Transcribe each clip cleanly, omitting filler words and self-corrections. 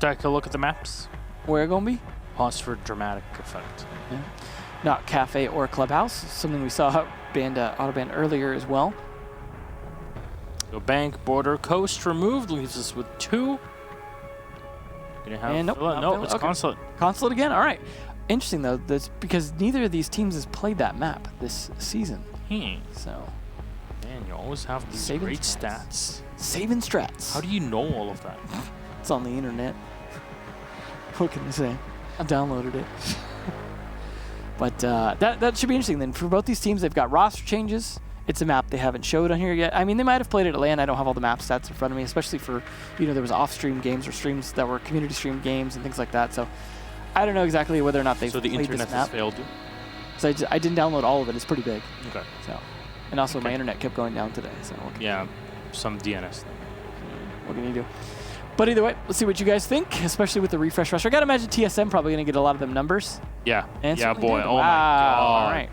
Let's take a look at the maps. Where gonna be? Pause for dramatic effect. Yeah. Not cafe or clubhouse. Something we saw banned autobanned earlier as well. So bank, border, coast removed leaves us with 2. Gonna have And no, it's okay. Consulate. Consulate again. All right. Interesting though. That's because neither of these teams has played that map this season. So. Man, you always have these Saving great strats. stats. Saving strats. How do you know all of that? It's on the internet. What can I say? I downloaded it. But that should be interesting then. For both these teams, they've got roster changes. It's a map they haven't showed on here yet. I mean, they might have played it at LAN. I don't have all the map stats in front of me, especially for, you know, there was off-stream games or streams that were community stream games and things like that. So I don't know exactly whether or not they've played this map. So the internet has failed you? So I didn't download all of it. It's pretty big. Okay. So, and also my internet kept going down today. So yeah, some DNS thing. What can you do? But either way, let's see what you guys think, especially with the refresh roster. I gotta imagine TSM probably gonna get a lot of them numbers. Yeah. And yeah, boy. Did. Oh wow. my god. All right.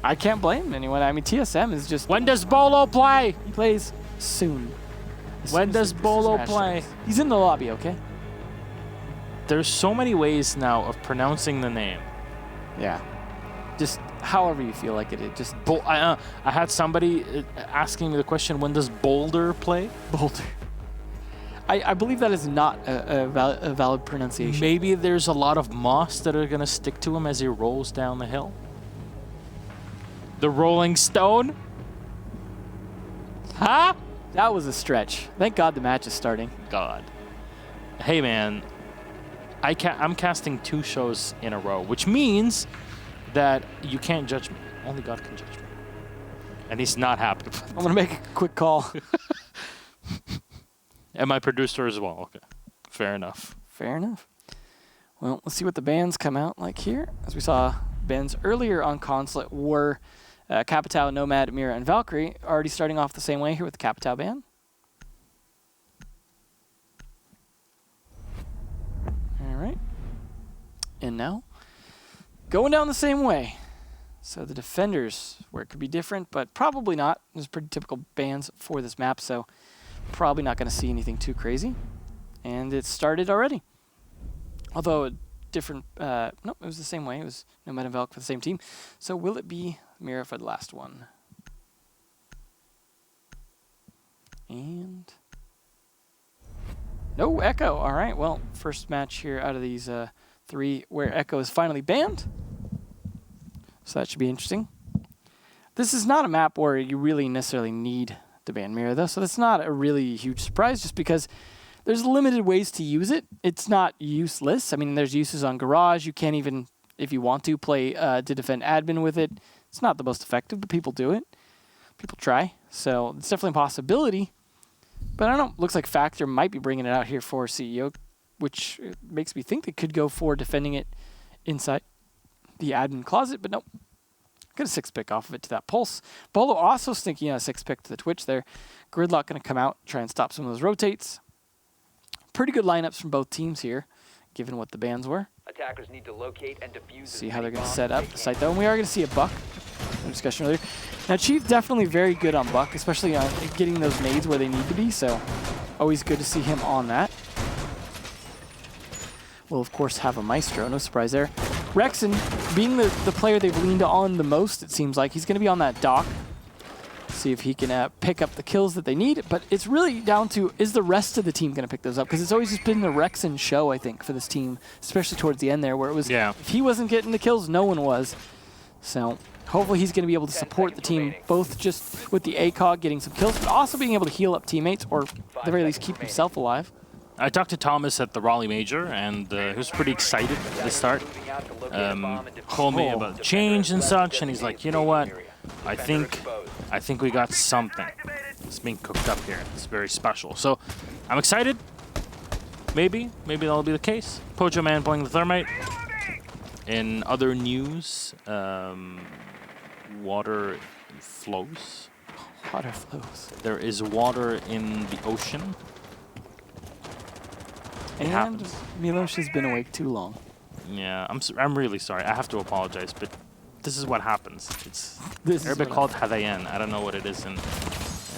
I can't blame anyone. I mean, TSM is just. When does Bolo play? He plays soon. When does Bolo play? He's in the lobby, okay? There's so many ways now of pronouncing the name. Yeah. Just however you feel like it. It just. I had somebody asking me the question, when does Boulder play? Boulder. I believe that is not a valid pronunciation. Maybe there's a lot of moss that are going to stick to him as he rolls down the hill. The Rolling Stone? Huh? That was a stretch. Thank God the match is starting. God. Hey, man. I'm casting 2 shows in a row, which means that you can't judge me. Only God can judge me. And he's not happy. I'm going to make a quick call. And my producer as well. Okay. Fair enough. Fair enough. Well, let's see what the bans come out like here. As we saw, bans earlier on Consulate were Capitao, Nomad, Mira, and Valkyrie. Already starting off the same way here with the Capitao ban. All right. And now, going down the same way. So the defenders, where it could be different, but probably not. There's pretty typical bans for this map, so probably not going to see anything too crazy. And it started already. Although a different, no, it was the same way. It was Nomad and Valk for the same team. So will it be Mira for the last one? And no Echo. All right, well, first match here out of these 3 where Echo is finally banned. So that should be interesting. This is not a map where you really necessarily need to ban Mira, though, so that's not a really huge surprise just because there's limited ways to use it. It's not useless. I mean, there's uses on Garage. You can't even, if you want to, play to defend admin with it. It's not the most effective, but people do it. People try. So it's definitely a possibility. But I don't know. Looks like Factor might be bringing it out here for CEO, which makes me think they could go for defending it inside the admin closet, but nope. Got a 6-pick off of it to that Pulse. Bolo also sneaking a 6-pick to the Twitch there. Gridlock going to come out, try and stop some of those rotates. Pretty good lineups from both teams here, given what the bans were. Attackers need to locate and defuse. See how they're going to set up the site, though. And we are going to see a Buck. No discussion earlier. Now, Chief definitely very good on Buck, especially on getting those nades where they need to be, so always good to see him on that. We'll, of course, have a Maestro. No surprise there. Rexon, being the player they've leaned on the most, it seems like, he's going to be on that dock. See if he can pick up the kills that they need. But it's really down to, is the rest of the team going to pick those up? Because it's always just been the Rexon show, I think, for this team, especially towards the end there, where it was, if he wasn't getting the kills, no one was. So hopefully he's going to be able to support the team, both just with the ACOG getting some kills, but also being able to heal up teammates, or at the very least keep himself alive. I talked to Thomas at the Raleigh Major, and he was pretty excited at the start. Told me about change and such, and he's like, you know what? I think we got something. It's being cooked up here. It's very special. So I'm excited. Maybe that'll be the case. Pojo Man playing the Thermite. In other news, water flows. Water flows. There is water in the ocean. And Milos has been awake too long. Yeah, I'm really sorry. I have to apologize, but this is what happens. It's Arabic called Hadayan. I don't know what it is in.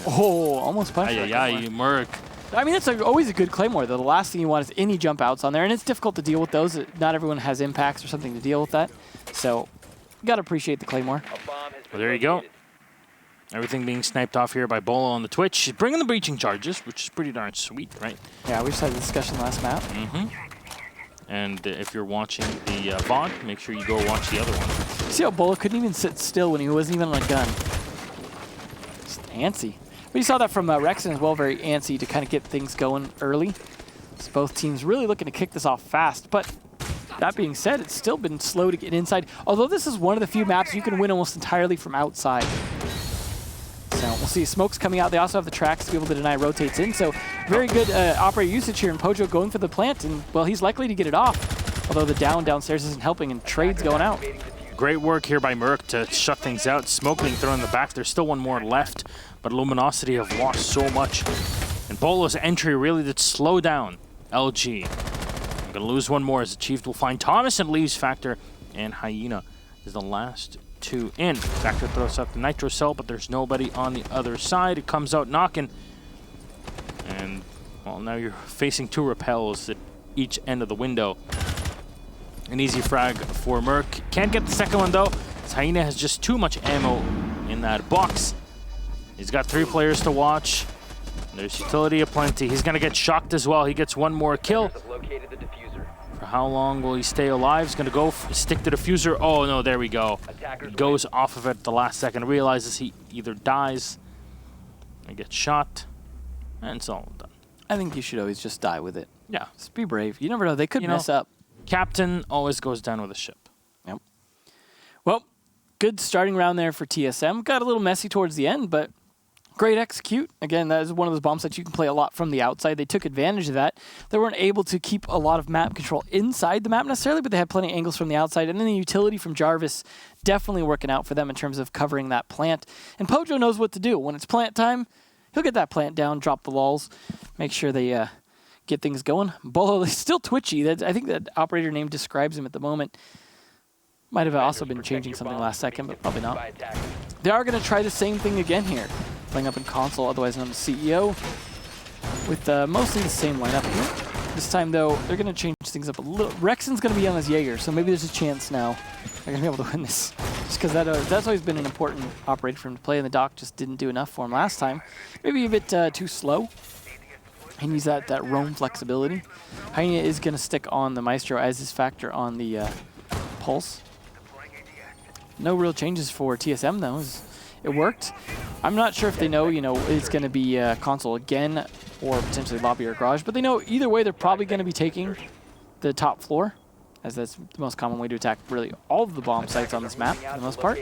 Oh, almost punched. Yeah, you Merc. I mean, it's always a good Claymore, though. The last thing you want is any jump outs on there, and it's difficult to deal with those. Not everyone has impacts or something to deal with that. So, you got to appreciate the Claymore. Well, there you go. Everything being sniped off here by Bolo on the Twitch. She's bringing the breaching charges, which is pretty darn sweet, right? Yeah, we just had a discussion last map. And if you're watching the VOD, make sure you go watch the other one. See how Bolo couldn't even sit still when he wasn't even on a gun. Just antsy. But you saw that from Rexon as well, very antsy to kind of get things going early. So both teams really looking to kick this off fast. But that being said, it's still been slow to get inside. Although this is one of the few maps you can win almost entirely from outside. So we'll see smokes coming out. They also have the tracks to be able to deny rotates in. So very good operator usage here. And Pojo going for the plant. And, well, he's likely to get it off. Although the downstairs isn't helping and trades going out. Great work here by Merc to shut things out. Smoke being thrown in the back. There's still one more left. But Luminosity have lost so much. And Bolo's entry really did slow down LG. I'm going to lose one more as Achieved will find Thomas and leaves Factor. And Hyena is the last two in. Factor throws out the Nitro Cell, but there's nobody on the other side. It comes out knocking. And, well, now you're facing two repels at each end of the window. An easy frag for Merc. Can't get the second one, though. Hyena has just too much ammo in that box. He's got 3 players to watch. There's utility aplenty. He's going to get shocked as well. He gets one more kill. For how long will he stay alive? He's going to go stick the diffuser. Oh, no, there we go. He goes off of it at the last second. Realizes he either dies or gets shot. And it's all done. I think you should always just die with it. Yeah. Just be brave. You never know. They could mess up. Captain always goes down with a ship. Yep. Well, good starting round there for TSM. Got a little messy towards the end, but great execute. Again, that is one of those bomb sites you can play a lot from the outside. They took advantage of that. They weren't able to keep a lot of map control inside the map necessarily, but they had plenty of angles from the outside. And then the utility from Jarvis definitely working out for them in terms of covering that plant. And Pojo knows what to do. When it's plant time, he'll get that plant down, drop the lulls, make sure they get things going. Bolo is still twitchy. I think that operator name describes him at the moment. Might have also been changing something last second, but probably not. They are going to try the same thing again here. Playing up in Console, otherwise known as CEO, with mostly the same lineup here. This time, though, they're going to change things up a little. Rexon's going to be on his Jaeger, so maybe there's a chance now they're going to be able to win this. Just because that's always been an important operator for him to play, and the Doc just didn't do enough for him last time. Maybe a bit too slow. He needs that roam flexibility. Hyena is going to stick on the Maestro as his Factor on the Pulse. No real changes for TSM, though. It worked. I'm not sure if they know, it's going to be Console again or potentially Lobby or Garage, but they know either way they're probably going to be taking the top floor, as that's the most common way to attack really all of the bomb sites on this map for the most part.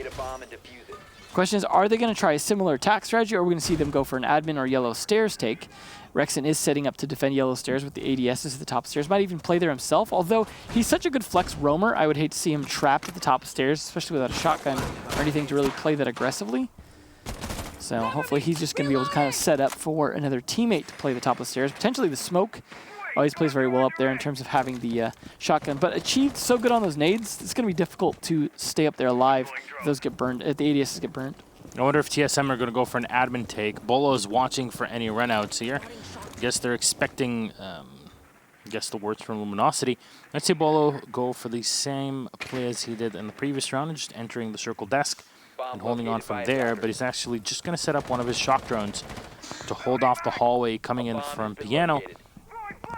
Question is, are they going to try a similar attack strategy, or are we going to see them go for an admin or yellow stairs take? Rexon is setting up to defend yellow stairs with the ADSs at the top of stairs. Might even play there himself, although he's such a good flex roamer, I would hate to see him trapped at the top of stairs, especially without a shotgun or anything to really play that aggressively. So hopefully he's just going to be able to kind of set up for another teammate to play the top of the stairs. Potentially the smoke. Always plays very well up there in terms of having the shotgun. But Achieved so good on those nades, it's going to be difficult to stay up there alive if those get burned, if the ADSs get burned. I wonder if TSM are going to go for an admin take. Bolo's watching for any runouts here. I guess they're expecting, the words from Luminosity. Let's see Bolo go for the same play as he did in the previous round, just entering the circle desk and holding on from there. But he's actually just going to set up one of his shock drones to hold off the hallway coming in from Piano.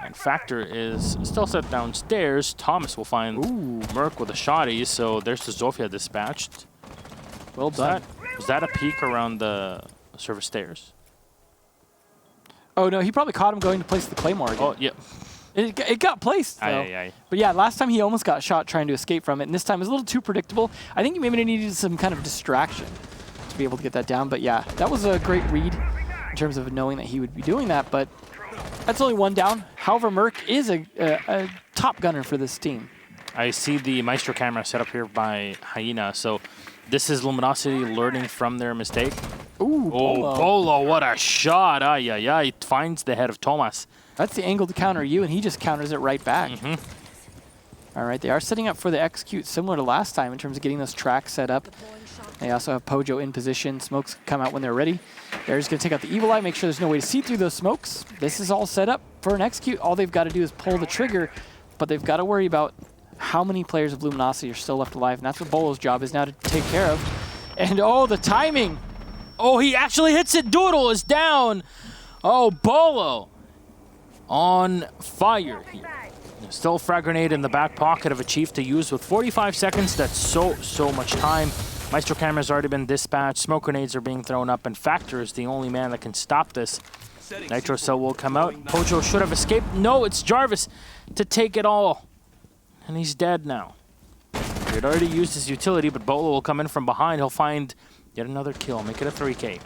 And Factor is still set downstairs. Thomas will find Merc with a shotty, so there's the Zofia dispatched. Well done. Was that a peek around the service stairs? Oh, no, he probably caught him going to place the Claymore again. Oh, yeah. It got placed, though. Aye. But yeah, last time he almost got shot trying to escape from it, and this time it was a little too predictable. I think he maybe needed some kind of distraction to be able to get that down. But yeah, that was a great read in terms of knowing that he would be doing that. But that's only one down. However, Merc is a top gunner for this team. I see the Maestro camera set up here by Hyena, so this is Luminosity learning from their mistake. Ooh, Bolo, what a shot. He finds the head of Thomas. That's the angle to counter you, and he just counters it right back. All right, they are setting up for the execute similar to last time in terms of getting those tracks set up. They also have Pojo in position. Smokes come out when they're ready. They're just going to take out the Evil Eye, make sure there's no way to see through those smokes. This is all set up for an execute. All they've got to do is pull the trigger, but they've got to worry about how many players of Luminosity are still left alive, and that's what Bolo's job is now to take care of. And oh, the timing! Oh, he actually hits it. Doodle is down. Oh, Bolo on fire here. Still a frag grenade in the back pocket of a Chief to use with 45 seconds. That's so much time. Maestro camera's already been dispatched. Smoke grenades are being thrown up, and Factor is the only man that can stop this. Nitro Cell will come out. Pojo should have escaped. No, it's Jarvis to take it all. And he's dead now. He had already used his utility, but Bolo will come in from behind. He'll find yet another kill, make it a 3K.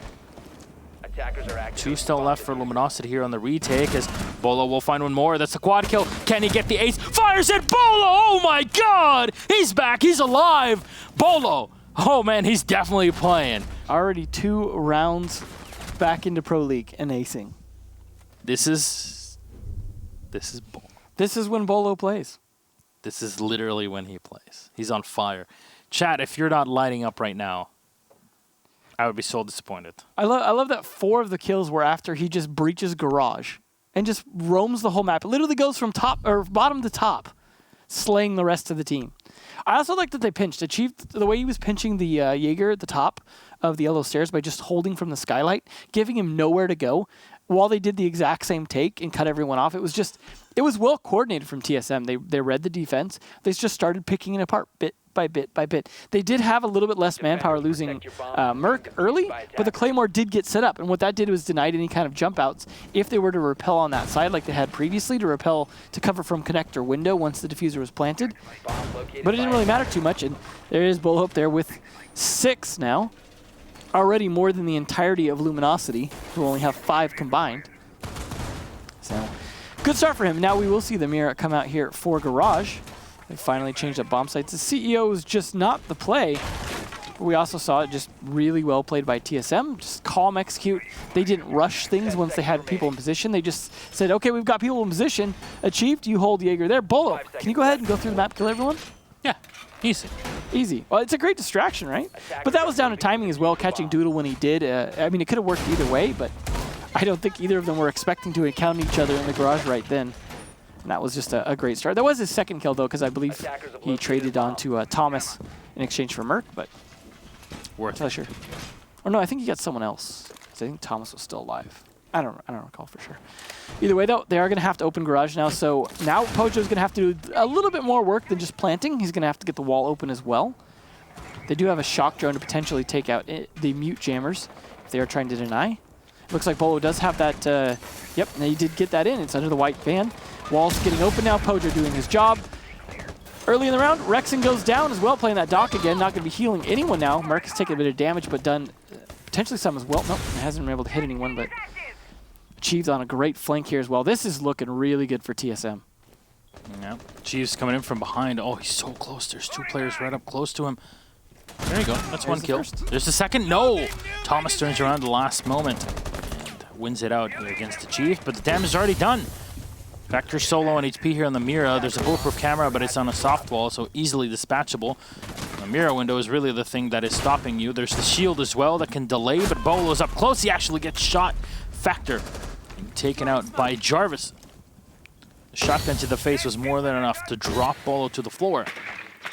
Two still left for Luminosity here on the retake as Bolo will find one more. That's a quad kill. Can he get the ace? Fires it, Bolo! Oh my god! He's back, he's alive! Bolo! Oh man, he's definitely playing. Already 2 rounds back into Pro League and acing. This is Bolo. This is when Bolo plays. This is literally when he plays. He's on fire. Chat, if you're not lighting up right now, I would be so disappointed. I love that 4 of the kills were after he just breaches garage and just roams the whole map. It literally goes from top or bottom to top, slaying the rest of the team. I also like that they pinched. Achieved the way he was pinching the Jaeger at the top of the yellow stairs by just holding from the skylight, giving him nowhere to go, while they did the exact same take and cut everyone off. It was well coordinated from TSM. They read the defense. They just started picking it apart bit by bit by bit. They did have a little bit less manpower losing Merc early, but the Claymore did get set up. And what that did was denied any kind of jump outs if they were to repel on that side like they had previously, to repel to cover from connector window once the diffuser was planted. But it didn't really matter too much. And there is Bolo up there with 6 now. Already more than the entirety of Luminosity, who only have 5 combined. So, good start for him. Now we will see the Mira come out here for Garage. They finally changed up bomb sites. The CEO was just not the play. But we also saw it just really well played by TSM. Just calm execute. They didn't rush things once they had people in position. They just said, okay, we've got people in position. Achieved, you hold Jaeger there. Bolo, can you go ahead and go through the map, kill everyone? Yeah, easy. Easy. Well, it's a great distraction, right? But that was down to timing as well, catching Doodle when he did. I mean, it could have worked either way, but I don't think either of them were expecting to encounter each other in the garage right then. And that was just a great start. That was his second kill, though, because I believe he traded on to Thomas in exchange for Merc, but worth not sure. Or no, I think he got someone else, because I think Thomas was still alive. I don't recall for sure. Either way, though, they are going to have to open garage now. So now Pojo's going to have to do a little bit more work than just planting. He's going to have to get the wall open as well. They do have a shock drone to potentially take out the mute jammers if they are trying to deny. Looks like Bolo does have that. Yep, and he did get that in. It's under the white van. Wall's getting open now. Pojo doing his job. Early in the round, Rexon goes down as well, playing that dock again. Not going to be healing anyone now. Merc has taken a bit of damage, but done potentially some as well. Nope, hasn't been able to hit anyone, but achieved on a great flank here as well. This is looking really good for TSM. Yeah, Chief's coming in from behind. Oh, he's so close. There's 2 players right up close to him. There you go. That's one kill. There's the second. No! Thomas turns around the last moment and wins it out here against the Chief, but the damage is already done. Factor solo on HP here on the Mira. There's a bulletproof camera, but it's on a soft wall, so easily dispatchable. The Mira window is really the thing that is stopping you. There's the shield as well that can delay, but Bolo's up close. He actually gets shot. Factor taken out by Jarvis. The shotgun to the face was more than enough to drop Bolo to the floor.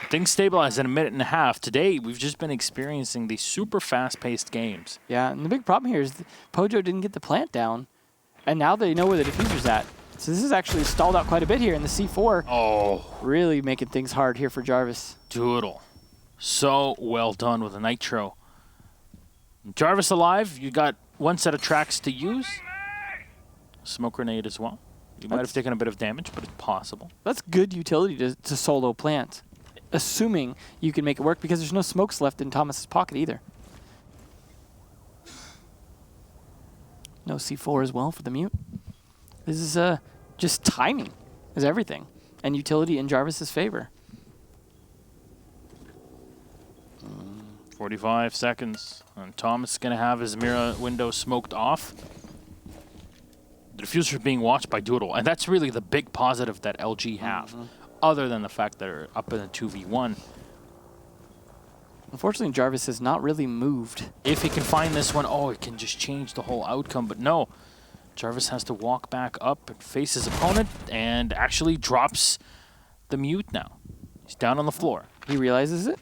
Things stabilized in a minute and a half. Today, we've just been experiencing these super fast-paced games. Yeah, and the big problem here is Pojo didn't get the plant down, and now they know where the diffuser's at. So this is actually stalled out quite a bit here in the C4. Oh. Really making things hard here for Jarvis. Doodle. So well done with a Nitro. Jarvis alive. You got 1 set of tracks to use. Smoke grenade as well. You might have taken a bit of damage, but it's possible. That's good utility to solo plant, assuming you can make it work, because there's no smokes left in Thomas's pocket either. No C4 as well for the mute. This is just timing is everything, and utility in Jarvis's favor. 45 seconds, and Thomas is going to have his Mira window smoked off. The diffuser being watched by Doodle, and that's really the big positive that LG have, other than the fact that they're up in a 2v1. Unfortunately, Jarvis has not really moved. If he can find this one, oh, it can just change the whole outcome. But no, Jarvis has to walk back up and face his opponent and actually drops the mute now. He's down on the floor. He realizes it.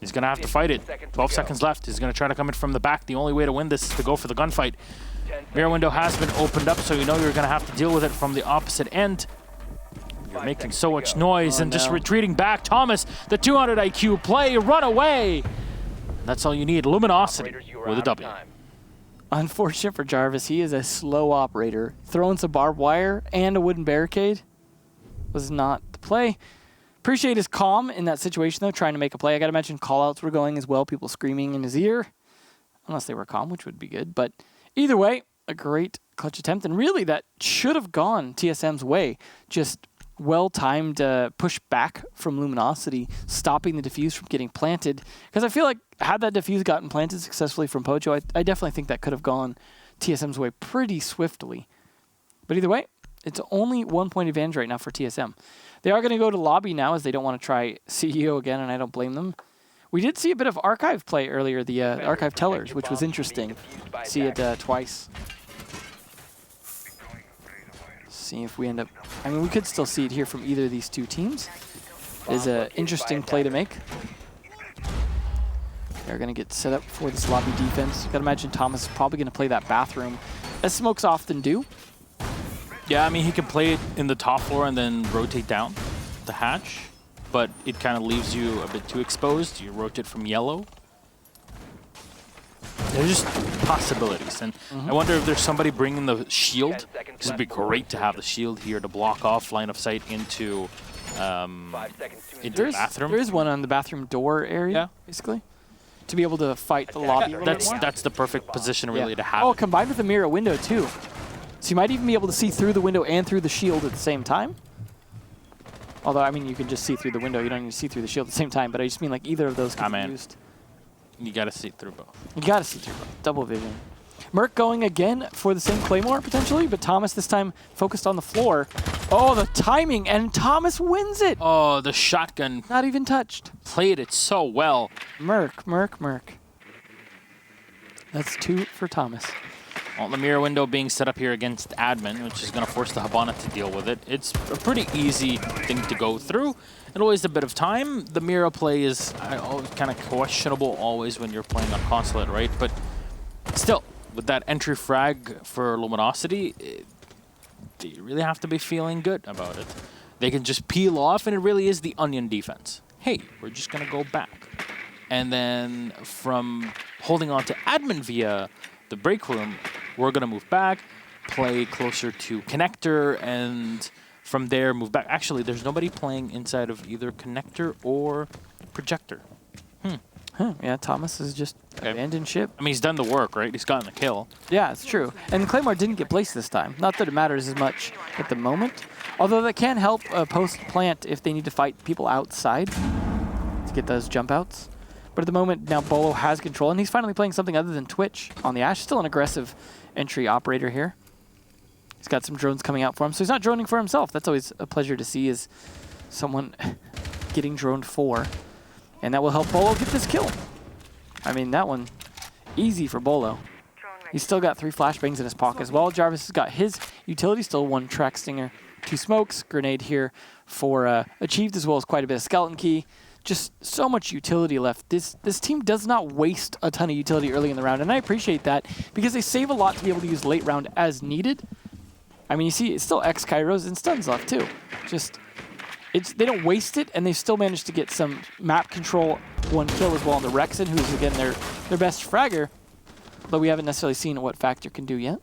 He's going to have to fight it. 12 seconds left. He's going to try to come in from the back. The only way to win this is to go for the gunfight. Mirror window has been opened up, so you know you're going to have to deal with it from the opposite end. You're making so much noise and just retreating back. Thomas, the 200 IQ play, run away. That's all you need. Luminosity with a W. Unfortunate for Jarvis, he is a slow operator. Throwing some barbed wire and a wooden barricade was not the play. Appreciate his calm in that situation, though, trying to make a play. I got to mention callouts were going as well, people screaming in his ear. Unless they were calm, which would be good. But either way, a great clutch attempt. And really, that should have gone TSM's way. Just well-timed push back from Luminosity, stopping the defuse from getting planted. Because I feel like had that defuse gotten planted successfully from Pojo, I definitely think that could have gone TSM's way pretty swiftly. But either way, it's only 1 point advantage right now for TSM. They are going to go to lobby now as they don't want to try CEO again, and I don't blame them. We did see a bit of archive play earlier, the archive tellers, which was interesting. See it twice. See if we end up... I mean, we could still see it here from either of these two teams. It is an interesting play to make. They're going to get set up for this lobby defense. Got to imagine Thomas is probably going to play that bathroom, as smokes often do. Yeah, I mean, he can play it in the top floor and then rotate down the hatch, but it kind of leaves you a bit too exposed. You rotate from yellow. There's just possibilities, and I wonder if there's somebody bringing the shield, because it'd be great to have the shield here to block off line of sight into the bathroom. There is one on the bathroom door area, basically, to be able to fight the lobby. That's the perfect position, really, to have. Oh, combined with the mirror window, too. So you might even be able to see through the window and through the shield at the same time. Although, I mean, you can just see through the window. You don't need to see through the shield at the same time, but I just mean like either of those can be used. You got to see through both. You got to see through both. Double vision. Merc going again for the same Claymore, potentially, but Thomas this time focused on the floor. Oh, the timing, and Thomas wins it! Oh, the shotgun. Not even touched. Played it so well. Merc. That's 2 for Thomas. Well, the mirror window being set up here against admin, which is going to force the Habana to deal with it. It's a pretty easy thing to go through. It always a bit of time. The mirror play is kind of questionable always when you're playing on Consulate, right? But still, with that entry frag for Luminosity, they really have to be feeling good about it. They can just peel off, and it really is the onion defense. Hey, we're just going to go back. And then from holding on to admin via the break room, we're going to move back, play closer to connector, and from there move back. Actually, there's nobody playing inside of either connector or projector. Yeah, Thomas is just abandoned ship. I mean, he's done the work, right? He's gotten the kill. Yeah, it's true. And Claymore didn't get placed this time. Not that it matters as much at the moment. Although that can help post-plant if they need to fight people outside to get those jump outs. But at the moment, now Bolo has control, and he's finally playing something other than Twitch on the Ash. Still an aggressive entry operator here. He's got some drones coming out for him, so he's not droning for himself. That's always a pleasure to see, is someone getting droned for. And that will help Bolo get this kill. I mean, that one, easy for Bolo. He's still got 3 flashbangs in his pocket as well. Jarvis has got his utility, still 1 track stinger, 2 smokes, grenade here for Achieved, as well as quite a bit of skeleton key. Just so much utility left. This team does not waste a ton of utility early in the round, and I appreciate that because they save a lot to be able to use late round as needed. I mean, you see, it's still X Kairos and stuns left too. They don't waste it, and they still managed to get some map control, 1 kill as well on the Rexen, who's again their best fragger, but we haven't necessarily seen what Factor can do yet.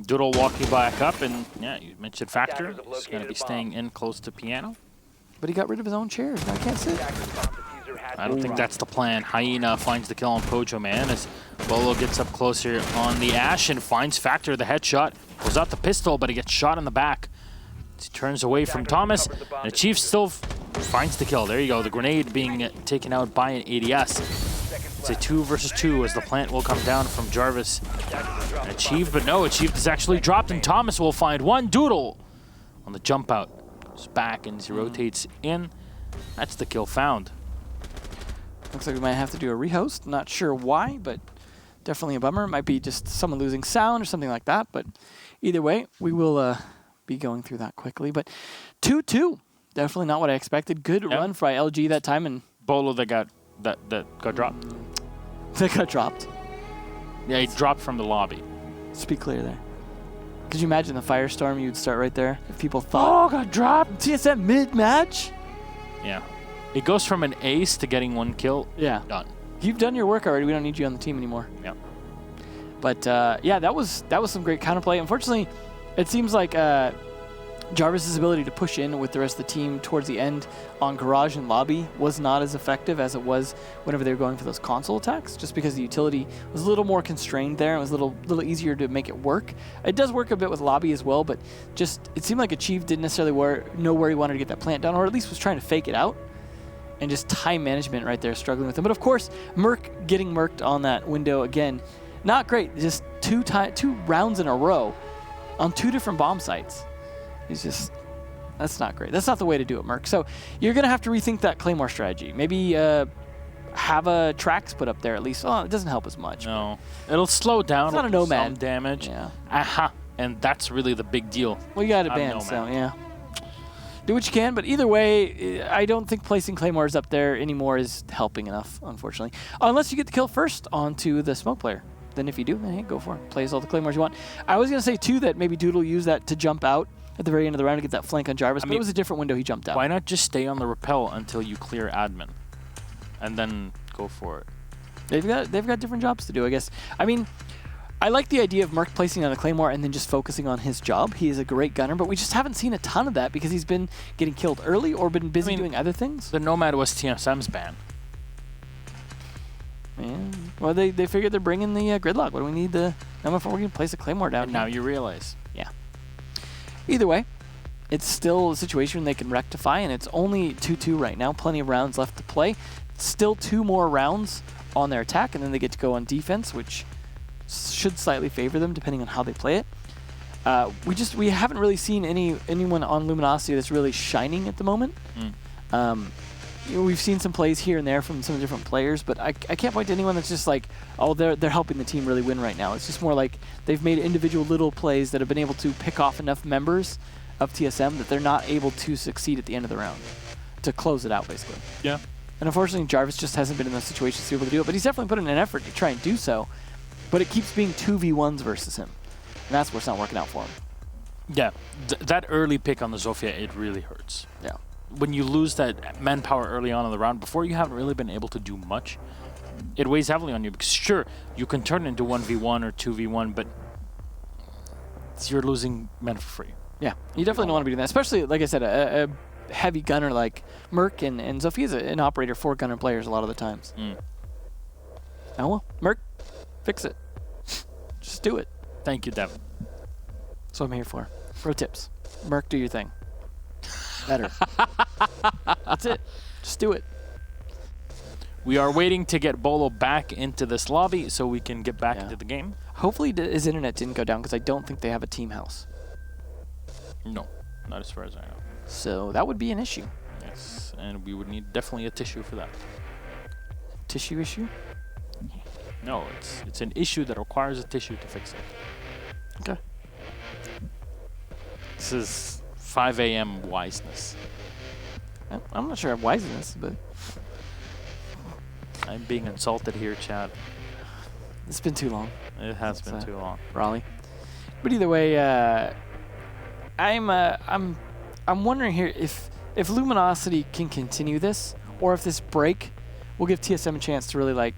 Doodle walking back up, and yeah, you mentioned Factor. He's going to be staying in close to piano. But he got rid of his own chairs. Now I can't sit. I don't think that's the plan. Hyena finds the kill on Pojo Man as Bolo gets up closer on the Ash and finds Factor the headshot. Pulls out the pistol, but he gets shot in the back. He turns away from Thomas, and Chief still finds the kill. There you go, the grenade being taken out by an ADS. It's a 2 versus 2 as the plant will come down from Jarvis. And Achieved, but no, Achieved is actually dropped, and Thomas will find one. Doodle on the jump out. Back and he rotates in. That's the kill found. Looks like we might have to do a rehost. Not sure why, but definitely a bummer. It might be just someone losing sound or something like that. But either way, we will be going through that quickly. But 2-2, definitely not what I expected. Good run for LG that time, and Bolo that got dropped. they got dropped. Yeah, he dropped from the lobby. Let's be clear there. Could you imagine the firestorm you'd start right there if people thought, oh, got dropped, TSM mid-match? Yeah. It goes from an ace to getting 1 kill. Yeah. Done. You've done your work already. We don't need you on the team anymore. Yeah. But, yeah, that was some great counterplay. Unfortunately, it seems like Jarvis's ability to push in with the rest of the team towards the end on Garage and Lobby was not as effective as it was whenever they were going for those console attacks, just because the utility was a little more constrained there. It was a little easier to make it work. It does work a bit with Lobby as well, but just it seemed like Achieve didn't necessarily know where he wanted to get that plant down, or at least was trying to fake it out. And just time management right there, struggling with him. But of course, Merc getting merked on that window again, not great. Just two rounds in a row on 2 different bomb sites. It's just, that's not great. That's not the way to do it, Merc. So you're going to have to rethink that Claymore strategy. Maybe have a tracks put up there at least. Oh, it doesn't help as much. No. It'll slow down. It's not a Nomad. Some damage. Yeah. Aha. And that's really the big deal. Well, you got it banned, so yeah. Do what you can, but either way, I don't think placing Claymores up there anymore is helping enough, unfortunately. Unless you get the kill first onto the smoke player. Then if you do, then hey, go for it. Plays all the Claymores you want. I was going to say, too, that maybe Doodle used that to jump out at the very end of the round to get that flank on Jarvis, but it was a different window he jumped out. Why not just stay on the rappel until you clear admin, and then go for it? They've got different jobs to do, I guess. I mean, I like the idea of Merc placing on a Claymore and then just focusing on his job. He is a great gunner, but we just haven't seen a ton of that because he's been getting killed early or been busy doing other things. The Nomad was TSM's ban. Yeah. Well, they figured they're bringing the Gridlock. What do we need the Nomad for? We're going to place a Claymore down And now you realize. Yeah. Either way, it's still a situation they can rectify, and it's only 2-2 right now. Plenty of rounds left to play. Still 2 more rounds on their attack, and then they get to go on defense, which should slightly favor them depending on how they play it. We haven't really seen anyone on Luminosity that's really shining at the moment. We've seen some plays here and there from some different players, but I can't point to anyone that's just like, oh, they're helping the team really win right now. It's just more like they've made individual little plays that have been able to pick off enough members of TSM that they're not able to succeed at the end of the round to close it out, basically. Yeah. And unfortunately, Jarvis just hasn't been in those situations to be able to do it, but he's definitely put in an effort to try and do so. But it keeps being 2v1s versus him, and that's what's not working out for him. Yeah, that early pick on the Zofia, it really hurts. Yeah. When you lose that manpower early on in the round, before you haven't really been able to do much, it weighs heavily on you. Because sure, you can turn it into 1v1 or 2v1, but you're losing men for free. Yeah, you definitely don't want to be doing that, especially, like I said, a heavy gunner like Merc and Zofia's an operator for gunner players a lot of the times. Oh well, Merc, fix it. Just do it. Thank you, Devin. That's what I'm here for. Pro tips. Merc, do your thing. Better. That's it. Just do it. We are waiting to get Bolo back into this lobby so we can get back into the game. Hopefully his internet didn't go down because I don't think they have a team house. No, not as far as I know. So that would be an issue. Yes, and we would need definitely a tissue for that. Tissue issue? No, it's an issue that requires a tissue to fix it. Okay. This is 5 a.m. wiseness. I'm not sure I'm wise in this, but I'm being insulted here, Chad. it's been too long. It has been too long. Raleigh. But either way, I'm wondering here if Luminosity can continue this, or if this break will give TSM a chance to really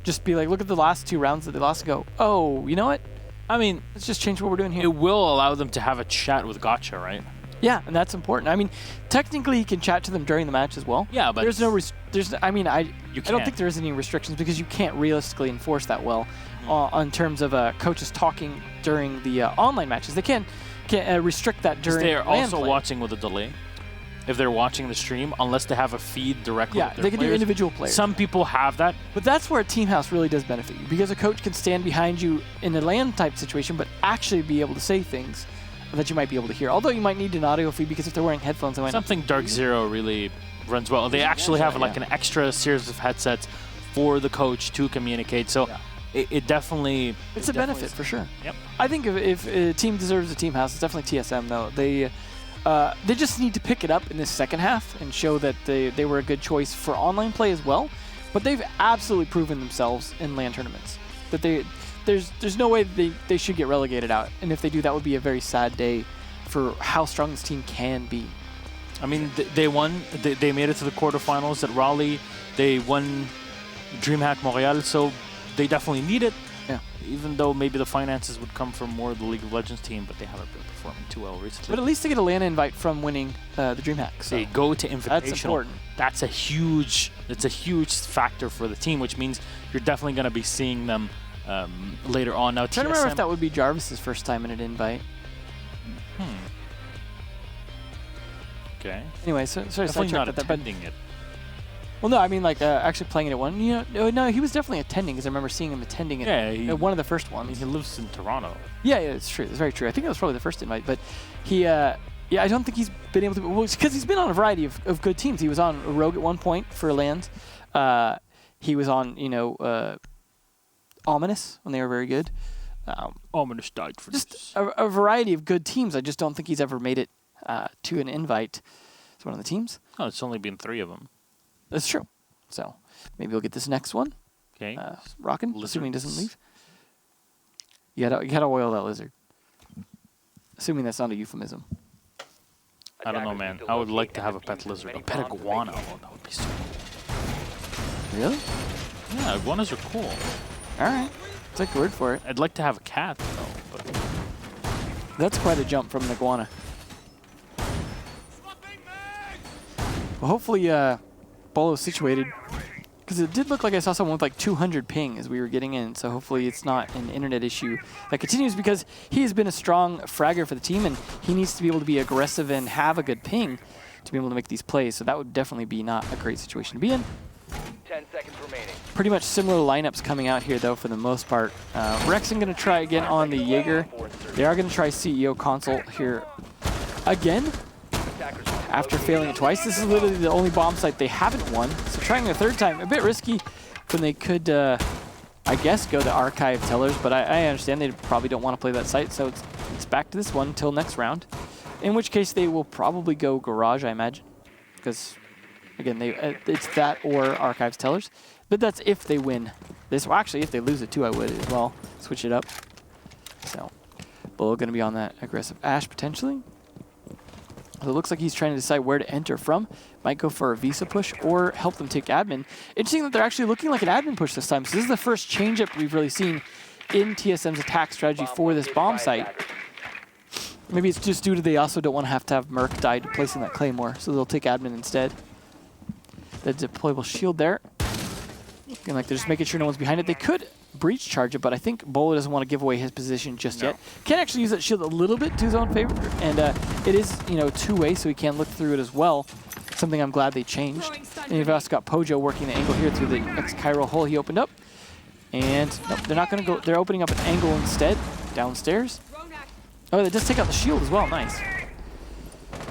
just be like, look at the last 2 rounds that they lost and go, oh, you know what? I mean, let's just change what we're doing here. It will allow them to have a chat with Gotcha, right? Yeah, and that's important. I mean, technically, you can chat to them during the match as well. Yeah, but there's no I don't think there's any restrictions because you can't realistically enforce that well on terms of coaches talking during the online matches. They can't restrict that during. They're also play. watching with a delay. If they're watching the stream, unless they have a feed directly. Yeah, with their they can do individual players. Some people have that, but that's where a team house really does benefit you because a coach can stand behind you in a LAN type situation, but actually be able to say things that you might be able to hear. Although you might need an audio feed because if they're wearing headphones, they might Something Dark Zero really runs well. They actually have like an extra series of headsets for the coach to communicate. So it definitely... It's a benefit for sure. Yep. I think if a team deserves a team house, it's definitely TSM though. They just need to pick it up in this second half and show that they were a good choice for online play as well. But they've absolutely proven themselves in LAN tournaments. That there's no way they should get relegated out. And if they do, that would be a very sad day for how strong this team can be. I mean, they won. They made it to the quarterfinals at Raleigh. They won DreamHack Montreal, so they definitely need it. Yeah. Even though maybe the finances would come from more of the League of Legends team, but they haven't been performing too well recently. But at least they get a LAN invite from winning the DreamHack. So they go to Invitational. that's important. That's a huge factor for the team, which means you're definitely going to be seeing them later on. Now, I'm trying to remember if that would be Jarvis's first time in an invite. Okay. Anyway, sorry, Definitely not that. attending it. Well, no, I mean like actually playing it at one. You know, no, he was definitely attending because I remember seeing him attending it. Yeah, one of the first I ones. mean, he lives in Toronto. Yeah, it's true. It's very true. I think that was probably the first invite, but he, yeah, I don't think he's been able to. Well, because he's been on a variety of good teams. He was on Rogue at one point for LANs. He was on, Ominous when they were very good. Ominous died for Just this. a variety of good teams. I just don't think he's ever made it to an invite. It's one of the teams. Oh, it's only been 3 of them. That's true. So maybe we'll get this next one. Okay. Rockin', assuming he doesn't leave. You gotta oil that lizard. Assuming that's not a euphemism. I don't know, man. I would like to have a pet lizard. A pet iguana. Oh, that would be so cool. Really? Yeah, iguanas are cool. All right. Take your word for it. I'd like to have a cat, though. But That's quite a jump from an iguana. Well, hopefully Bolo's situated. Because it did look like I saw someone with like 200 ping as we were getting in. So hopefully it's not an internet issue that continues because he has been a strong fragger for the team and he needs to be able to be aggressive and have a good ping to be able to make these plays. So that would definitely be not a great situation to be in. 10 seconds remaining. Pretty much similar lineups coming out here though for the most part. Rexon going to try again on the Jaeger. They are going to try CEO Consulate here again. After failing it twice, this is literally the only bomb site they haven't won. So trying a third time, a bit risky when they could, I guess, go to Archive Tellers, but I understand they probably don't want to play that site, so it's back to this one until next round. In which case they will probably go Garage, I imagine, because, again, it's that or Archives Tellers. But that's if they win this. Well, actually, if they lose it too, I would as well. Switch it up. So, Bull going to be on that aggressive Ashe, potentially. So it looks like he's trying to decide where to enter from. Might go for a Visa push or help them take admin. Interesting that they're actually looking like an admin push this time. So this is the first change-up we've really seen in TSM's attack strategy for this bomb site. Maybe it's just due to they also don't want to have Merc die to placing that Claymore, so they'll take admin instead. The deployable shield there. Looking like they're just making sure no one's behind it. They could breach charge it, but I think Bolo doesn't want to give away his position just yet. Can actually use that shield a little bit to his own favor, and it is, two-way, so he can look through it as well. Something I'm glad they changed. And you've also got Pojo working the angle here through the X-Chiral hole he opened up. And nope, they're not going to go. They're opening up an angle instead, downstairs. Oh, they just take out the shield as well. Nice.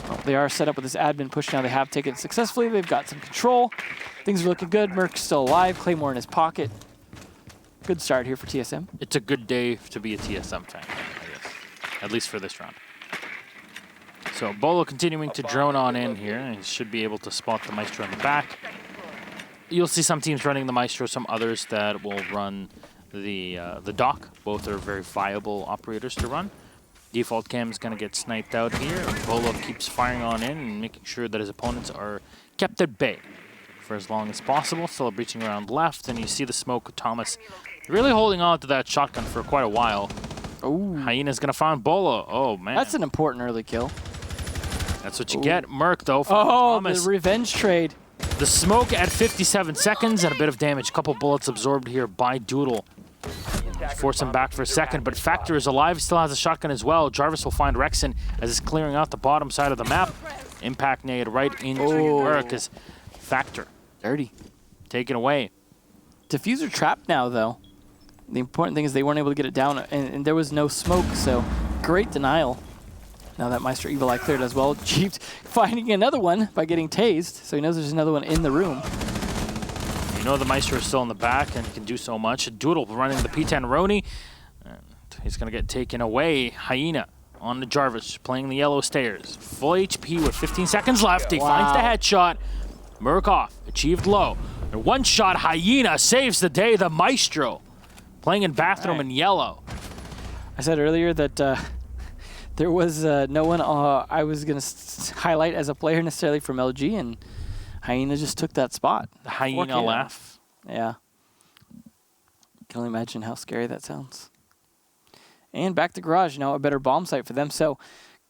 Well, they are set up with this admin push now. They have taken it successfully. They've got some control. Things are looking good. Merc's still alive. Claymore in his pocket. Good start here for TSM. it's a good day to be a TSM fan, I guess. At least for this round. So Bolo continuing to drone on in here, and he should be able to spot the Maestro in the back. You'll see some teams running the Maestro, some others that will run the Doc. Both are very viable operators to run. Default Cam is going to get sniped out here. Bolo keeps firing on in and making sure that his opponents are kept at bay for as long as possible. Still breaching around left, and you see the smoke with Thomas really holding on to that shotgun for quite a while. Ooh. Hyena's going to find Bolo. Oh, man. That's an important early kill. That's what you get. Merc, though, from Oh, Thomas. the revenge trade. The smoke at 57 seconds and a bit of damage. Couple bullets absorbed here by Doodle. Force him back for a second, but Factor is alive. He still has a shotgun as well. Jarvis will find Rexon as he's clearing out the bottom side of the map. Impact nade right into Merc as Factor. Dirty. Taken away. Diffuser trapped now, though. The important thing is they weren't able to get it down, and there was no smoke, so great denial. Now that Maestro Evil Eye cleared as well, Jeeps finding another one by getting tased, so he knows there's another one in the room. You know the Maestro is still in the back and can do so much. Doodle running the P10 Roni. And he's going to get taken away. Hyena on the Jarvis, playing the yellow stairs. Full HP with 15 seconds left. He finds the headshot. Murkoff achieved low. And one shot, Hyena saves the day. The Maestro playing in bathroom in yellow. I said earlier that there was no one I was going to highlight as a player necessarily from LG, and Hyena just took that spot. The Hyena laugh. Yeah. Can only imagine how scary that sounds. And back to Garage, now a better bomb site for them. So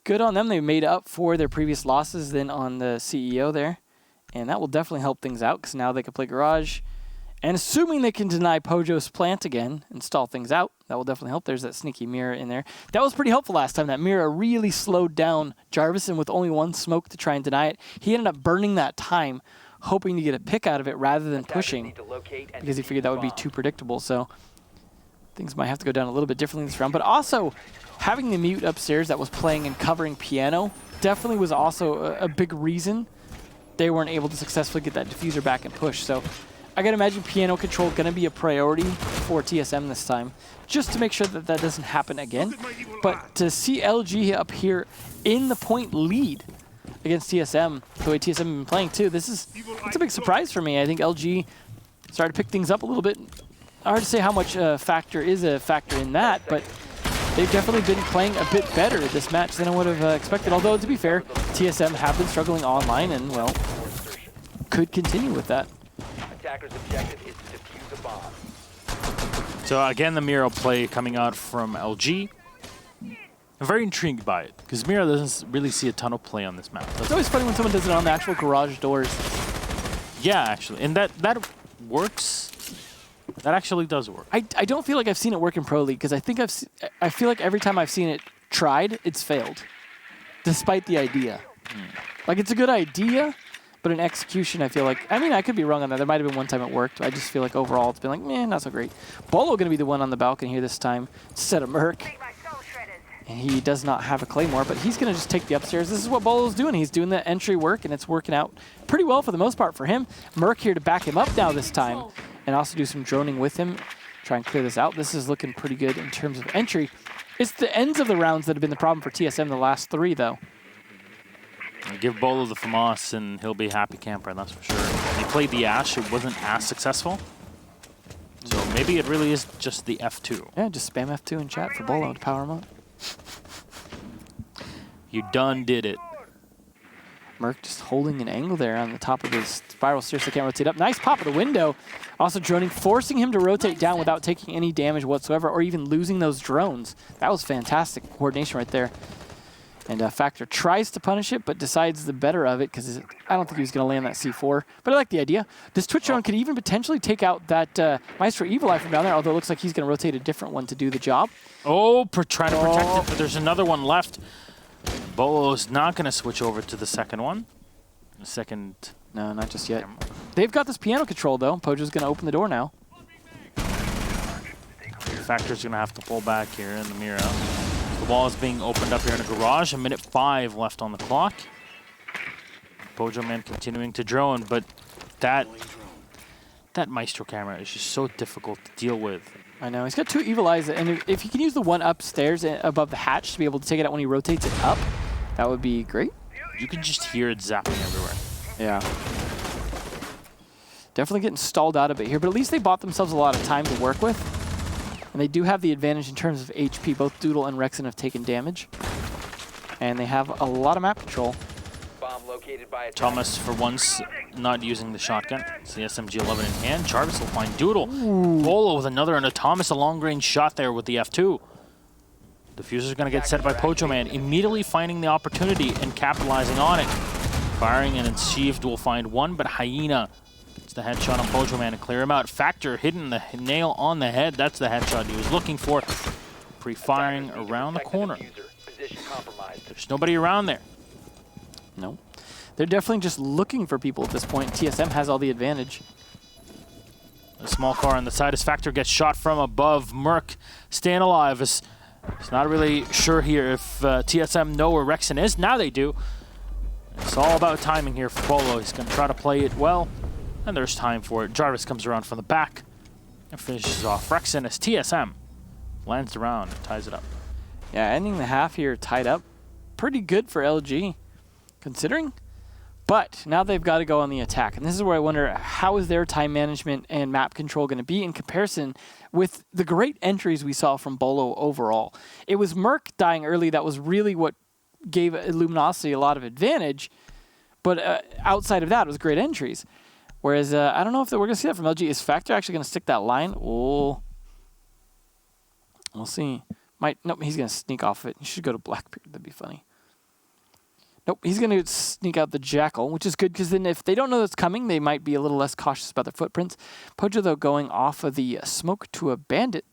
good on them. They made up for their previous losses then on the CEO there. And that will definitely help things out because now they can play Garage. And assuming they can deny Pojo's plant again and stall things out, that will definitely help. There's that sneaky mirror in there. That was pretty helpful last time. That mirror really slowed down Jarvis, and with only one smoke to try and deny it, he ended up burning that time, hoping to get a pick out of it rather than pushing because he figured that would be too predictable. So things might have to go down a little bit differently this round. But also, having the mute upstairs that was playing and covering piano definitely was also a big reason they weren't able to successfully get that diffuser back and push. So I gotta imagine piano control gonna be a priority for TSM this time, just to make sure that that doesn't happen again. But to see LG up here in the point lead against TSM, the way TSM have been playing too, it's a big surprise for me. I think LG started to pick things up a little bit. Hard to say how much factor is a factor in that, but they've definitely been playing a bit better this match than I would have expected. Although, to be fair, TSM have been struggling online and, well, could continue with that. Attacker's objective is to defuse a bomb. So again, the Miro play coming out from LG. I'm very intrigued by it because Miro doesn't really see a ton of play on this map. It's always funny when someone does it on the actual garage doors. Yeah, actually, and that works. That actually does work. I don't feel like I've seen it work in Pro League because I feel like every time I've seen it tried, it's failed, despite the idea. Like, it's a good idea, but in execution, I feel like, I mean, I could be wrong on that. There might have been one time it worked. I just feel like overall it's been like, meh, not so great. Bolo going to be the one on the balcony here this time instead of Merc. And he does not have a Claymore, but he's going to just take the upstairs. This is what Bolo's doing. He's doing the entry work, and it's working out pretty well for the most part for him. Merc here to back him up now this time, and also do some droning with him, try and clear this out. This is looking pretty good in terms of entry. It's the ends of the rounds that have been the problem for TSM the last three, though. Give Bolo the FAMAS, and he'll be a happy camper, that's for sure. He played the Ash. It wasn't as successful. So maybe it really is just the F2. Yeah, just spam F2 in chat for Bolo to power him up. You done did it. Merc just holding an angle there on the top of his spiral stairs so can't rotate up. Nice pop of the window. Also droning, forcing him to rotate down without taking any damage whatsoever or even losing those drones. That was fantastic coordination right there. And Factor tries to punish it, but decides the better of it because I don't think he was going to land that C4. But I like the idea. This Twitch drone could even potentially take out that Maestro Evil Eye from down there, although it looks like he's going to rotate a different one to do the job. Oh, trying to protect it, but there's another one left. Bolo's not going to switch over to the second one. The second... No, not just yet. They've got this piano control, though. Pojo's going to open the door now. Factor's going to have to pull back here in the Miro. The wall is being opened up here in a garage. 1:05 left on the clock. Pojo man continuing to drone, but that Maestro camera is just so difficult to deal with. I know. He's got two Evil Eyes, and if he can use the one upstairs above the hatch to be able to take it out when he rotates it up, that would be great. You can just hear it zapping everywhere. Yeah. Definitely getting stalled out a bit here, but at least they bought themselves a lot of time to work with. And they do have the advantage in terms of HP. Both Doodle and Rexon have taken damage. And they have a lot of map control. Bomb located by Thomas, for once, not using the shotgun. It's the SMG-11 in hand. Jarvis will find Doodle. Bolo with another, and a Thomas, a long-range shot there with the F2. Diffuser's going to get set by Pojo Man, immediately finding the opportunity and capitalizing on it. Firing, and Ensheaved will find one, but Hyena gets the headshot on Pojo Man to clear him out. Factor hitting the nail on the head. That's the headshot he was looking for. Pre-firing around the corner. There's nobody around there. No. They're definitely just looking for people at this point. TSM has all the advantage. A small car on the side as Factor gets shot from above. Merc staying alive as It's not really sure here if TSM know where Rexon is. Now they do. It's all about timing here for Bolo. He's going to try to play it well, and there's time for it. Jarvis comes around from the back and finishes off Rexon as TSM lands around and ties it up. Yeah, ending the half here tied up. Pretty good for LG, considering. But now they've got to go on the attack. And this is where I wonder, how is their time management and map control going to be in comparison with the great entries we saw from Bolo overall? It was Merc dying early that was really what gave Luminosity a lot of advantage. But outside of that, it was great entries. Whereas, I don't know if we're going to see that from LG. Is Factor actually going to stick that line? Oh, we'll see. Nope, he's going to sneak off of it. He should go to Blackbeard. That'd be funny. Nope, he's going to sneak out the Jackal, which is good because then if they don't know that's coming, they might be a little less cautious about their footprints. Pojo, though, going off of the smoke to a Bandit.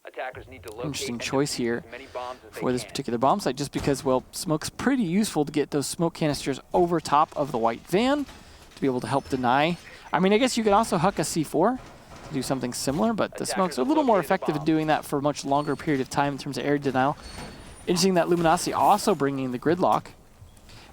Attackers need to locate Interesting and choice defuse here as many bombs as they for this can. particular bomb site, just because, well, smoke's pretty useful to get those smoke canisters over top of the white van to be able to help deny. I mean, I guess you could also huck a C4 to do something similar, but the smokes are a little more effective at doing that for a much longer period of time in terms of air denial. Interesting that Luminosity also bringing the gridlock.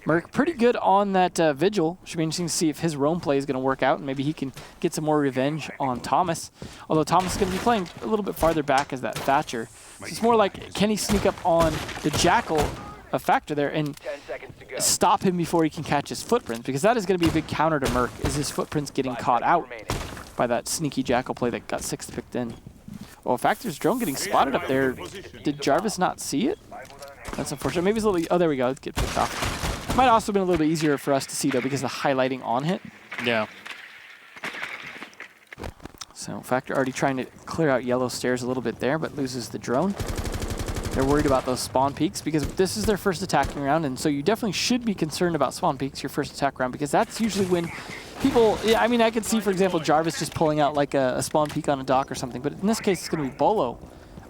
Merc pretty good on that Vigil. Should be interesting to see if his roam play is going to work out, and maybe he can get some more revenge on Thomas. Although Thomas is going to be playing a little bit farther back as that Thatcher. So it's more like, can he sneak up on the Jackal, a Factor there, and 10 seconds to go. stop him before he can catch his footprints? Because that is going to be a big counter to Merc, is his footprints getting 5 caught seconds out remaining. by that sneaky Jackal play that got 6th picked in. Oh, Factor's drone getting spotted up there. Did Jarvis not see it? That's unfortunate. Maybe it's a little... Oh, there we go. Get picked off. Might also have been a little bit easier for us to see, though, because of the highlighting on hit. Yeah. So Factor already trying to clear out yellow stairs a little bit there, but loses the drone. They're worried about those spawn peaks because this is their first attacking round, and so you definitely should be concerned about spawn peaks your first attack round, because that's usually when people... Yeah, I mean, I could see, for example, Jarvis just pulling out like a spawn peak on a dock or something, but in this case, it's going to be Bolo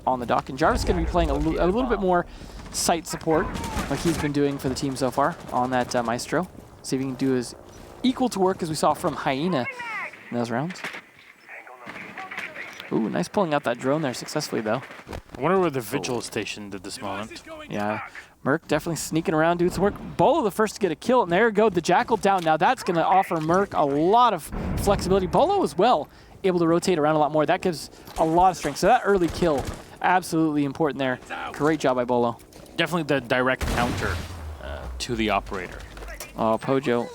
on the dock, and Jarvis is going to be playing a little bit more site support, like he's been doing for the team so far on that Maestro. See if he can do his equal to work as we saw from Hyena in those rounds. Ooh, nice pulling out that drone there successfully, though. I wonder where the Vigil is stationed at this moment. Yeah, Merc definitely sneaking around, doing some work. Bolo the first to get a kill, and there you go, the Jackal down. Now that's going to offer Merc a lot of flexibility. Bolo as well, able to rotate around a lot more. That gives a lot of strength. So that early kill, absolutely important there. Great job by Bolo. Definitely the direct counter to the operator. Oh, Pojo.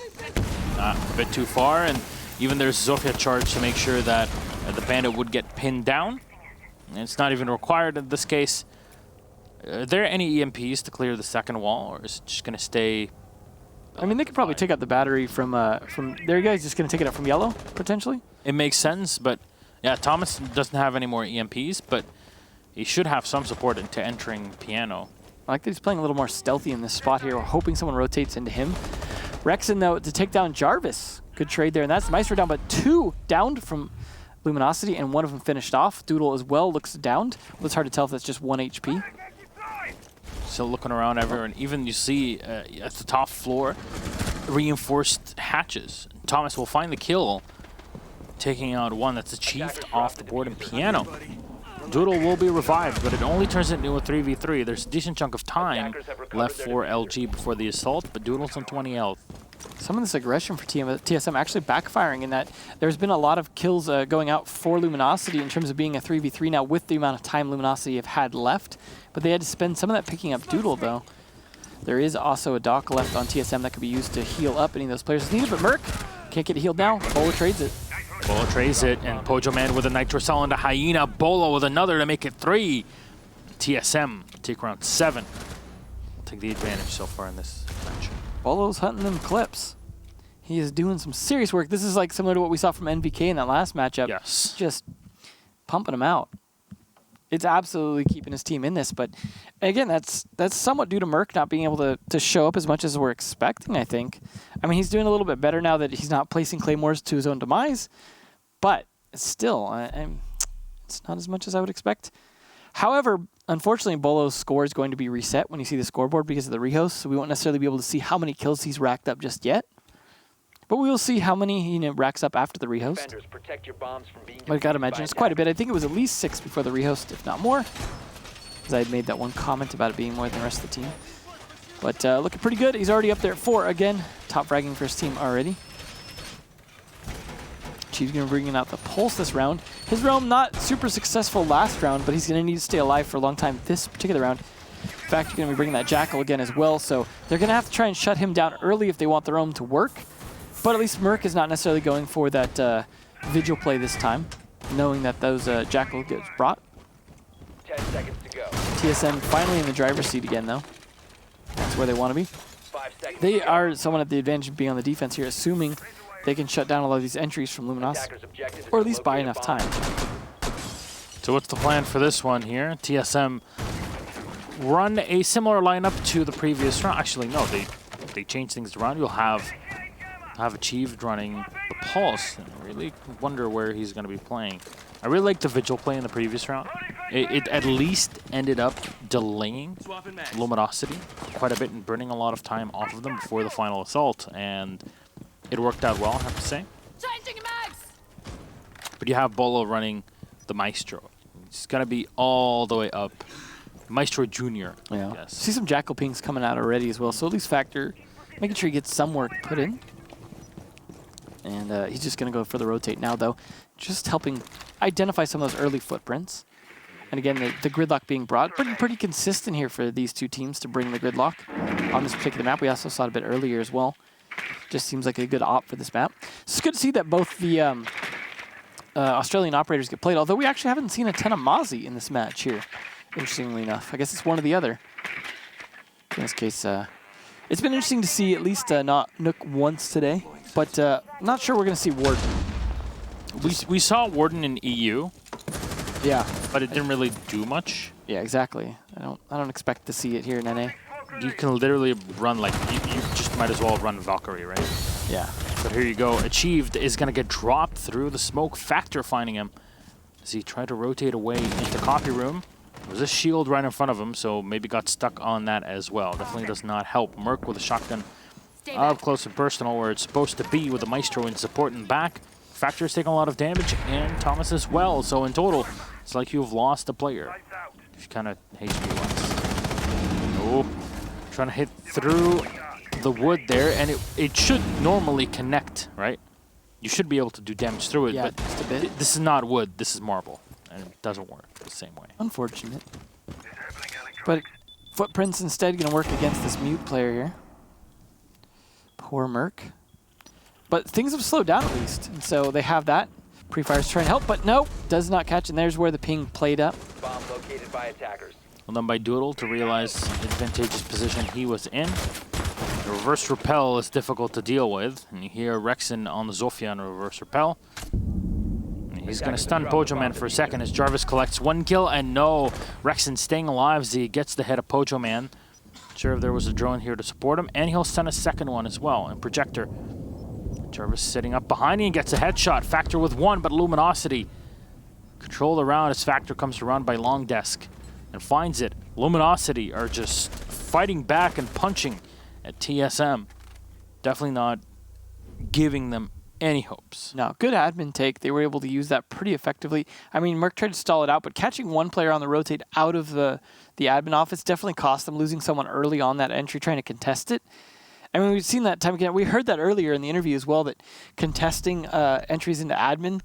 A bit too far, and even there's Zofia charge to make sure that the Bandit would get pinned down. And it's not even required in this case. Are there any EMPs to clear the second wall, or is it just going to stay? I mean, they could probably take out the battery from there you go. He's just going to take it out from yellow, potentially. It makes sense, but yeah, Thomas doesn't have any more EMPs, but he should have some support into entering Piano. I like that he's playing a little more stealthy in this spot here. We're hoping someone rotates into him. Rexon, though, to take down Jarvis. Good trade there, and that's Maestro down, but 2 downed from Luminosity, and 1 of them finished off. Doodle as well looks downed. Well, it's hard to tell if that's just 1 HP. Still looking around everywhere, and even you see at the top floor, reinforced hatches. Thomas will find the kill, taking out one that's achieved off the board in Piano. Doodle will be revived, but it only turns into a 3v3. There's a decent chunk of time left for LG before the assault, but Doodle's on 20 health. Some of this aggression for TSM actually backfiring in that there's been a lot of kills going out for Luminosity in terms of being a 3v3 now with the amount of time Luminosity have had left, but they had to spend some of that picking up Doodle, though. There is also a dock left on TSM that could be used to heal up any of those players as needed, but Merc can't get healed now. Bolo trades it. Bolo trades it, and Pojo Man with a Nitro Cell into Hyena. Bolo with another to make it 3. TSM take round 7. Take the advantage so far in this match. Bolo's hunting them clips. He is doing some serious work. This is like similar to what we saw from NVK in that last matchup. Yes. Just pumping them out. It's absolutely keeping his team in this, but again, that's somewhat due to Merc not being able to show up as much as we're expecting, I think. I mean, he's doing a little bit better now that he's not placing claymores to his own demise, but still, it's not as much as I would expect. However, unfortunately, Bolo's score is going to be reset when you see the scoreboard because of the rehost, so we won't necessarily be able to see how many kills he's racked up just yet. But we will see how many he racks up after the rehost. Protect your bombs from being But I gotta imagine it's quite a bit. I think it was at least 6 before the rehost, if not more. because I had made that one comment about it being more than the rest of the team. But looking pretty good. He's already up there at 4 again. Top fragging for his team already. Chief's going to bring out the Pulse this round. His roam not super successful last round, but he's going to need to stay alive for a long time this particular round. In fact, you're going to be bringing that Jackal again as well, so they're going to have to try and shut him down early if they want the roam to work. But at least Merc is not necessarily going for that Vigil play this time, knowing that those Jackal gets brought. 10 seconds to go. TSM finally in the driver's seat again, though. That's where they want to be. 5 seconds. They are somewhat at the advantage of being on the defense here, assuming they can shut down a lot of these entries from Luminosity, Attacker's objective is or at to least buy locate a enough bomb. time. So what's the plan for this one here? TSM run a similar lineup to the previous round. Actually, no, they changed things around. You'll have Achieved running the Pulse. And I really wonder where he's going to be playing. I really like the Vigil play in the previous round. It at least ended up delaying Luminosity quite a bit and burning a lot of time off of them before the final assault, and it worked out well, I have to say. Changing mags. But you have Bolo running the Maestro. It's going to be all the way up. Maestro Junior, Yeah. I guess. See some Jackal pings coming out already as well, so at least Factor making sure he gets some work put in. And he's just going to go for the rotate now, though, just helping identify some of those early footprints. And again, the gridlock being brought, but pretty consistent here for these two teams to bring the gridlock on this particular map. We also saw it a bit earlier as well. Just seems like a good op for this map. It's good to see that both the Australian operators get played, although we actually haven't seen a ton of Mozzie in this match here, interestingly enough. I guess it's one or the other. In this case, it's been interesting to see at least not Nook once today, but not sure we're going to see Warden. We saw Warden in EU, Yeah. but it didn't really do much. Yeah, exactly. I don't expect to see it here in NA. You can literally run like, you just might as well run Valkyrie, right? Yeah. But here you go. Achieved is going to get dropped through the smoke. Factor finding him as he tried to rotate away into copy room. There was a shield right in front of him, so maybe got stuck on that as well. Definitely does not help. Merc with a shotgun up close and personal where it's supposed to be with the Maestro in support and back. Factor is taking a lot of damage, and Thomas as well. So in total, it's like you've lost a player. She kind of hates me once. Oh, trying to hit through the wood there, and it should normally connect, right? You should be able to do damage through it, Yeah, but just a bit. this is not wood, this is marble, and it doesn't work the same way. Unfortunate. But footprints instead going to work against this mute player here. Poor Merc. But things have slowed down at least, and so they have that. Pre-fire's trying to help, but no, does not catch, and there's where the ping played up. Bomb located by attackers. Well done by Doodle to realize the advantageous position he was in. The reverse repel is difficult to deal with, and you hear Rexon on the Zofia on a reverse repel. And he's going to stun Pojo Man for a second as Jarvis collects 1 kill, and no, Rexon staying alive as he gets the head of Pojo Man. Sure if there was a drone here to support him, and he'll stun a second one as well, and Projector. Jarvis sitting up behind and gets a headshot. Factor with 1, but Luminosity control around as Factor comes around by Long Desk and finds it. Luminosity are just fighting back and punching at TSM. Definitely not giving them any hopes. No, good admin take. They were able to use that pretty effectively. I mean, Merc tried to stall it out, but catching one player on the rotate out of the admin office definitely cost them, losing someone early on that entry trying to contest it. I mean, we've seen that time again. We heard that earlier in the interview as well, that contesting entries into admin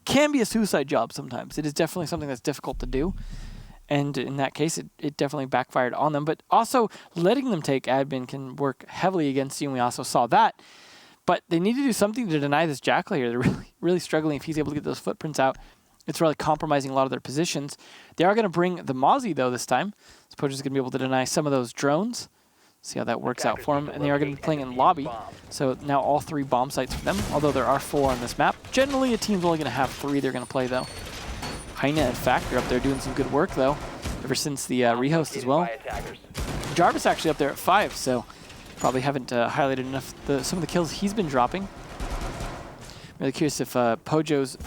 can be a suicide job sometimes. It is definitely something that's difficult to do. And in that case, it definitely backfired on them. But also, letting them take admin can work heavily against you, and we also saw that. But they need to do something to deny this Jackal here. They're really, really struggling. If he's able to get those footprints out, it's really compromising a lot of their positions. They are going to bring the Mozzie, though, this time. So Pojo's going to be able to deny some of those drones. See how that works out for him. And they are going to be playing in lobby. So now all 3 bomb sites for them, although there are 4 on this map. Generally, a team's only going to have 3 they're going to play, though. Heine and Factor up there doing some good work, though, ever since the rehost as well. Jarvis actually up there at 5, so probably haven't highlighted enough some of the kills he's been dropping. Really curious if Pojo's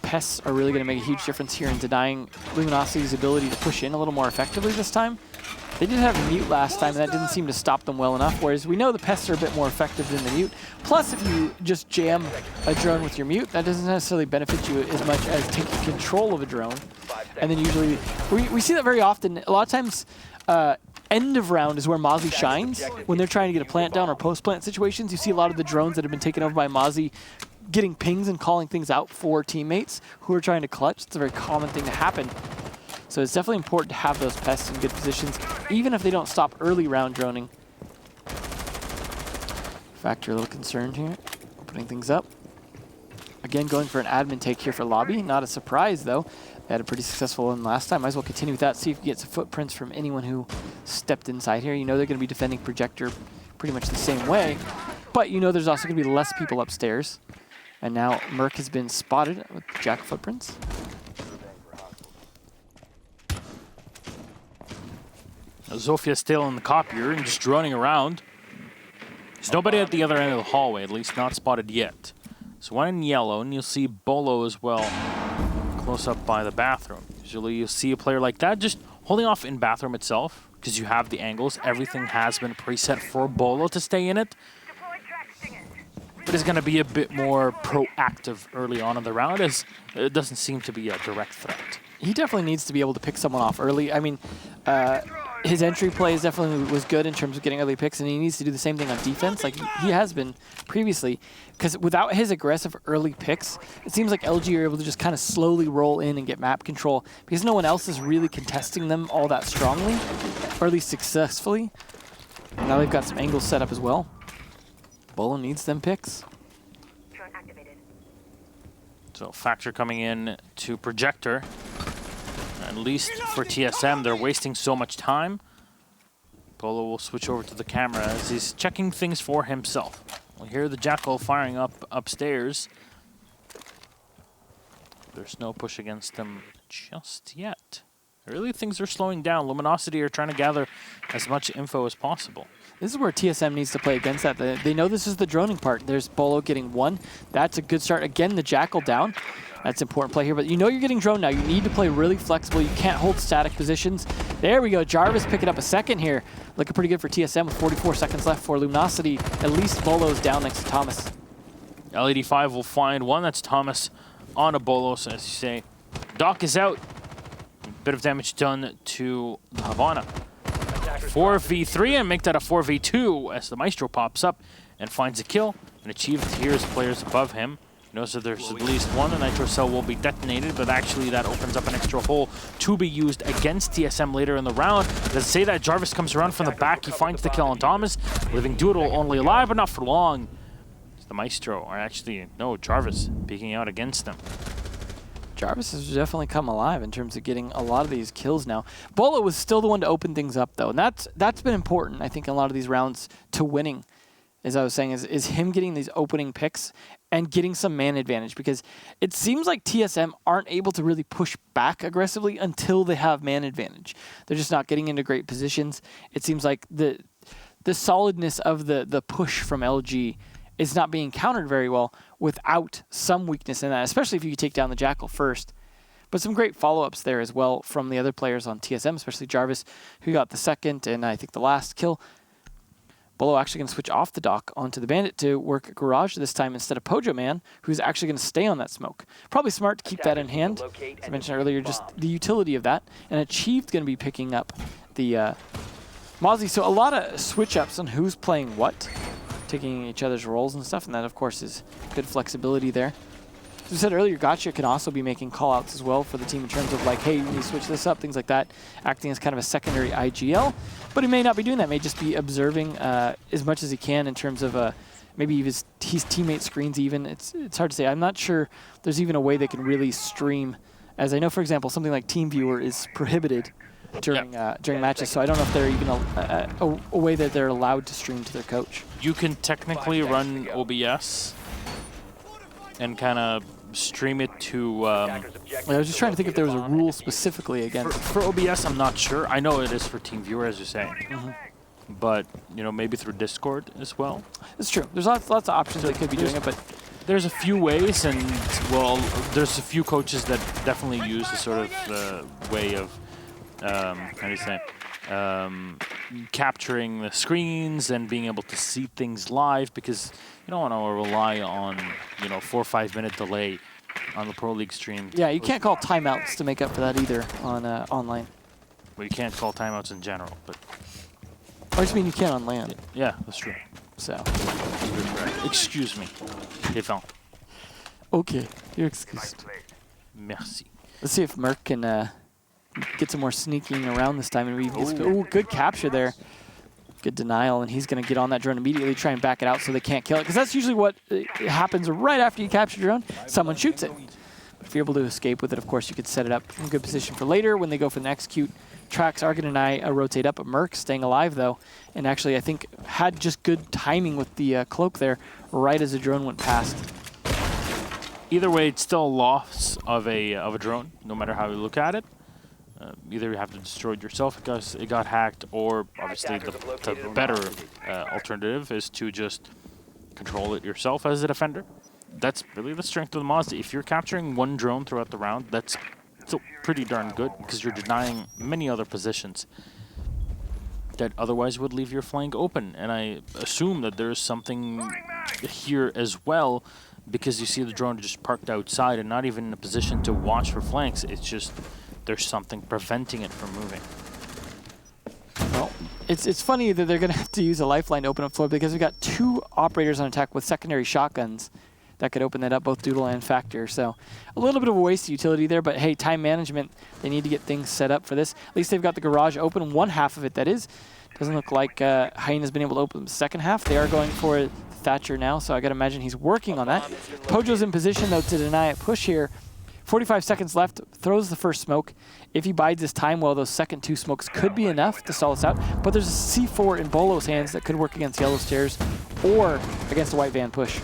pests are really going to make a huge difference here in denying Luminosity's ability to push in a little more effectively this time. They did have mute last time, and that didn't seem to stop them well enough, whereas we know the pests are a bit more effective than the mute. Plus, if you just jam a drone with your mute, that doesn't necessarily benefit you as much as taking control of a drone. And then usually, we see that very often. A lot of times, end of round is where Mozzie shines. When they're trying to get a plant down or post-plant situations, you see a lot of the drones that have been taken over by Mozzie getting pings and calling things out for teammates who are trying to clutch. It's a very common thing to happen. So it's definitely important to have those pests in good positions, even if they don't stop early round droning. Factor a little concerned here, opening things up. Again, going for an admin take here for lobby. Not a surprise, though. They had a pretty successful one last time. Might as well continue with that, see if you get some footprints from anyone who stepped inside here. You know they're going to be defending Projector pretty much the same way, but you know there's also going to be less people upstairs. And now Merc has been spotted with Jack footprints. Zofia's still in the copier and just droning around. There's nobody at the other end of the hallway, at least not spotted yet. So one in yellow, and you'll see Bolo as well, close up by the bathroom. Usually you'll see a player like that just holding off in bathroom itself, because you have the angles. Everything has been preset for Bolo to stay in it. But it's going to be a bit more proactive early on in the round, as it doesn't seem to be a direct threat. He definitely needs to be able to pick someone off early. I mean, his entry plays definitely was good in terms of getting early picks, and he needs to do the same thing on defense like he has been previously. Because without his aggressive early picks, it seems like LG are able to just kind of slowly roll in and get map control because no one else is really contesting them all that strongly, or at least successfully. And now they've got some angles set up as well. Bolo needs them picks. So Factor coming in to Projector. At least for TSM, they're wasting so much time. Bolo will switch over to the camera as he's checking things for himself. We'll hear the Jackal firing up upstairs. There's no push against them just yet. Really, things are slowing down. Luminosity are trying to gather as much info as possible. This is where TSM needs to play against that. They know this is the droning part. There's Bolo getting one. That's a good start. Again, the Jackal down. That's important play here, but you know you're getting drone now. You need to play really flexible. You can't hold static positions. There we go. Jarvis picking up a second here. Looking pretty good for TSM with 44 seconds left for Luminosity. At least Bolo's down next to Thomas. LED5 will find one. That's Thomas on a Bolo, so as you say. Doc is out. Bit of damage done to the Havana. 4v3 and make that a 4v2 as the Maestro pops up and finds a kill. And Achieved hears players above him. Knows that there's at least one. The Nitro Cell will be detonated, but actually that opens up an extra hole to be used against TSM later in the round. Let's say that Jarvis comes around from the back. He finds the kill on Thomas. Living Doodle only alive, but not for long. It's the Maestro, or actually, no, Jarvis peeking out against them. Jarvis has definitely come alive in terms of getting a lot of these kills now. Bolo was still the one to open things up, though, and that's been important, I think, in a lot of these rounds to winning. As I was saying, is him getting these opening picks and getting some man advantage, because it seems like TSM aren't able to really push back aggressively until they have man advantage. They're just not getting into great positions. It seems like the solidness of the push from LG is not being countered very well without some weakness in that, especially if you take down the Jackal first. But some great follow-ups there as well from the other players on TSM, especially Jarvis, who got the second and I think the last kill. Bolo actually going to switch off the Doc onto the Bandit to work Garage this time instead of Pojo Man, who's actually going to stay on that smoke. Probably smart to keep that in hand. As I mentioned earlier, just the utility of that. And Achieved going to be picking up the Mozzie. So a lot of switch-ups on who's playing what, taking each other's roles and stuff, and that, of course, is good flexibility there. As we said earlier, Gotcha can also be making call-outs as well for the team in terms of like, hey, you need to switch this up, things like that, acting as kind of a secondary IGL. But he may not be doing that, may just be observing as much as he can in terms of maybe his teammate screens even. It's hard to say. I'm not sure there's even a way they can really stream, as I know, for example, something like TeamViewer is prohibited during matches, so I don't know if they're even a way that they're allowed to stream to their coach. You can technically run OBS and kind of stream it to... I was just trying to think if there was a rule specifically against... For OBS, I'm not sure. I know it is for TeamViewer, as you're saying. But, you know, maybe through Discord as well. It's true. There's lots of options they could be doing it, but... There's a few ways, and, well, there's a few coaches that definitely use the sort of way of, how do you say, capturing the screens and being able to see things live, because you don't want to rely on 4 or 5 minute delay on the Pro League stream. Yeah, you can't call timeouts to make up for that either on online. Well, you can't call timeouts in general, but I just mean you can on LAN. yeah, that's true. So. Excuse me. Défend. Okay, you're excused. Merci. Let's see if Merc can get some more sneaking around this time and maybe get ooh, good capture there. Good denial, and he's going to get on that drone immediately, try and back it out so they can't kill it, because that's usually what happens right after you capture the drone. Someone shoots it. But if you're able to escape with it, of course, you could set it up in good position for later when they go for the execute. Tracks are going to rotate up, but Merc staying alive, though, and actually, I think, had just good timing with the cloak there right as the drone went past. Either way, it's still a loss of a drone, no matter how you look at it. Either you have to destroy it yourself because it got hacked, or obviously the better alternative is to just control it yourself as a defender. That's really the strength of the Mazda. If you're capturing one drone throughout the round, that's still pretty darn good, because you're denying many other positions that otherwise would leave your flank open. And I assume that there's something here as well, because you see the drone just parked outside and not even in a position to watch for flanks. It's just there's something preventing it from moving. Well, it's funny that they're going to have to use a lifeline to open up floor, because we've got 2 operators on attack with secondary shotguns that could open that up, both Doodle and Factor. So a little bit of a waste of utility there, but hey, time management, they need to get things set up for this. At least they've got the garage open, one half of it that is. Doesn't look like Hyena's been able to open the second half. They are going for Thatcher now, so I got to imagine he's working on that. Pojo's in position, though, to deny it. Push here. 45 seconds left, throws the first smoke. If he bides his time well, those second 2 smokes could be enough to stall us out. But there's a C4 in Bolo's hands that could work against Yellow Stairs or against the White Van push.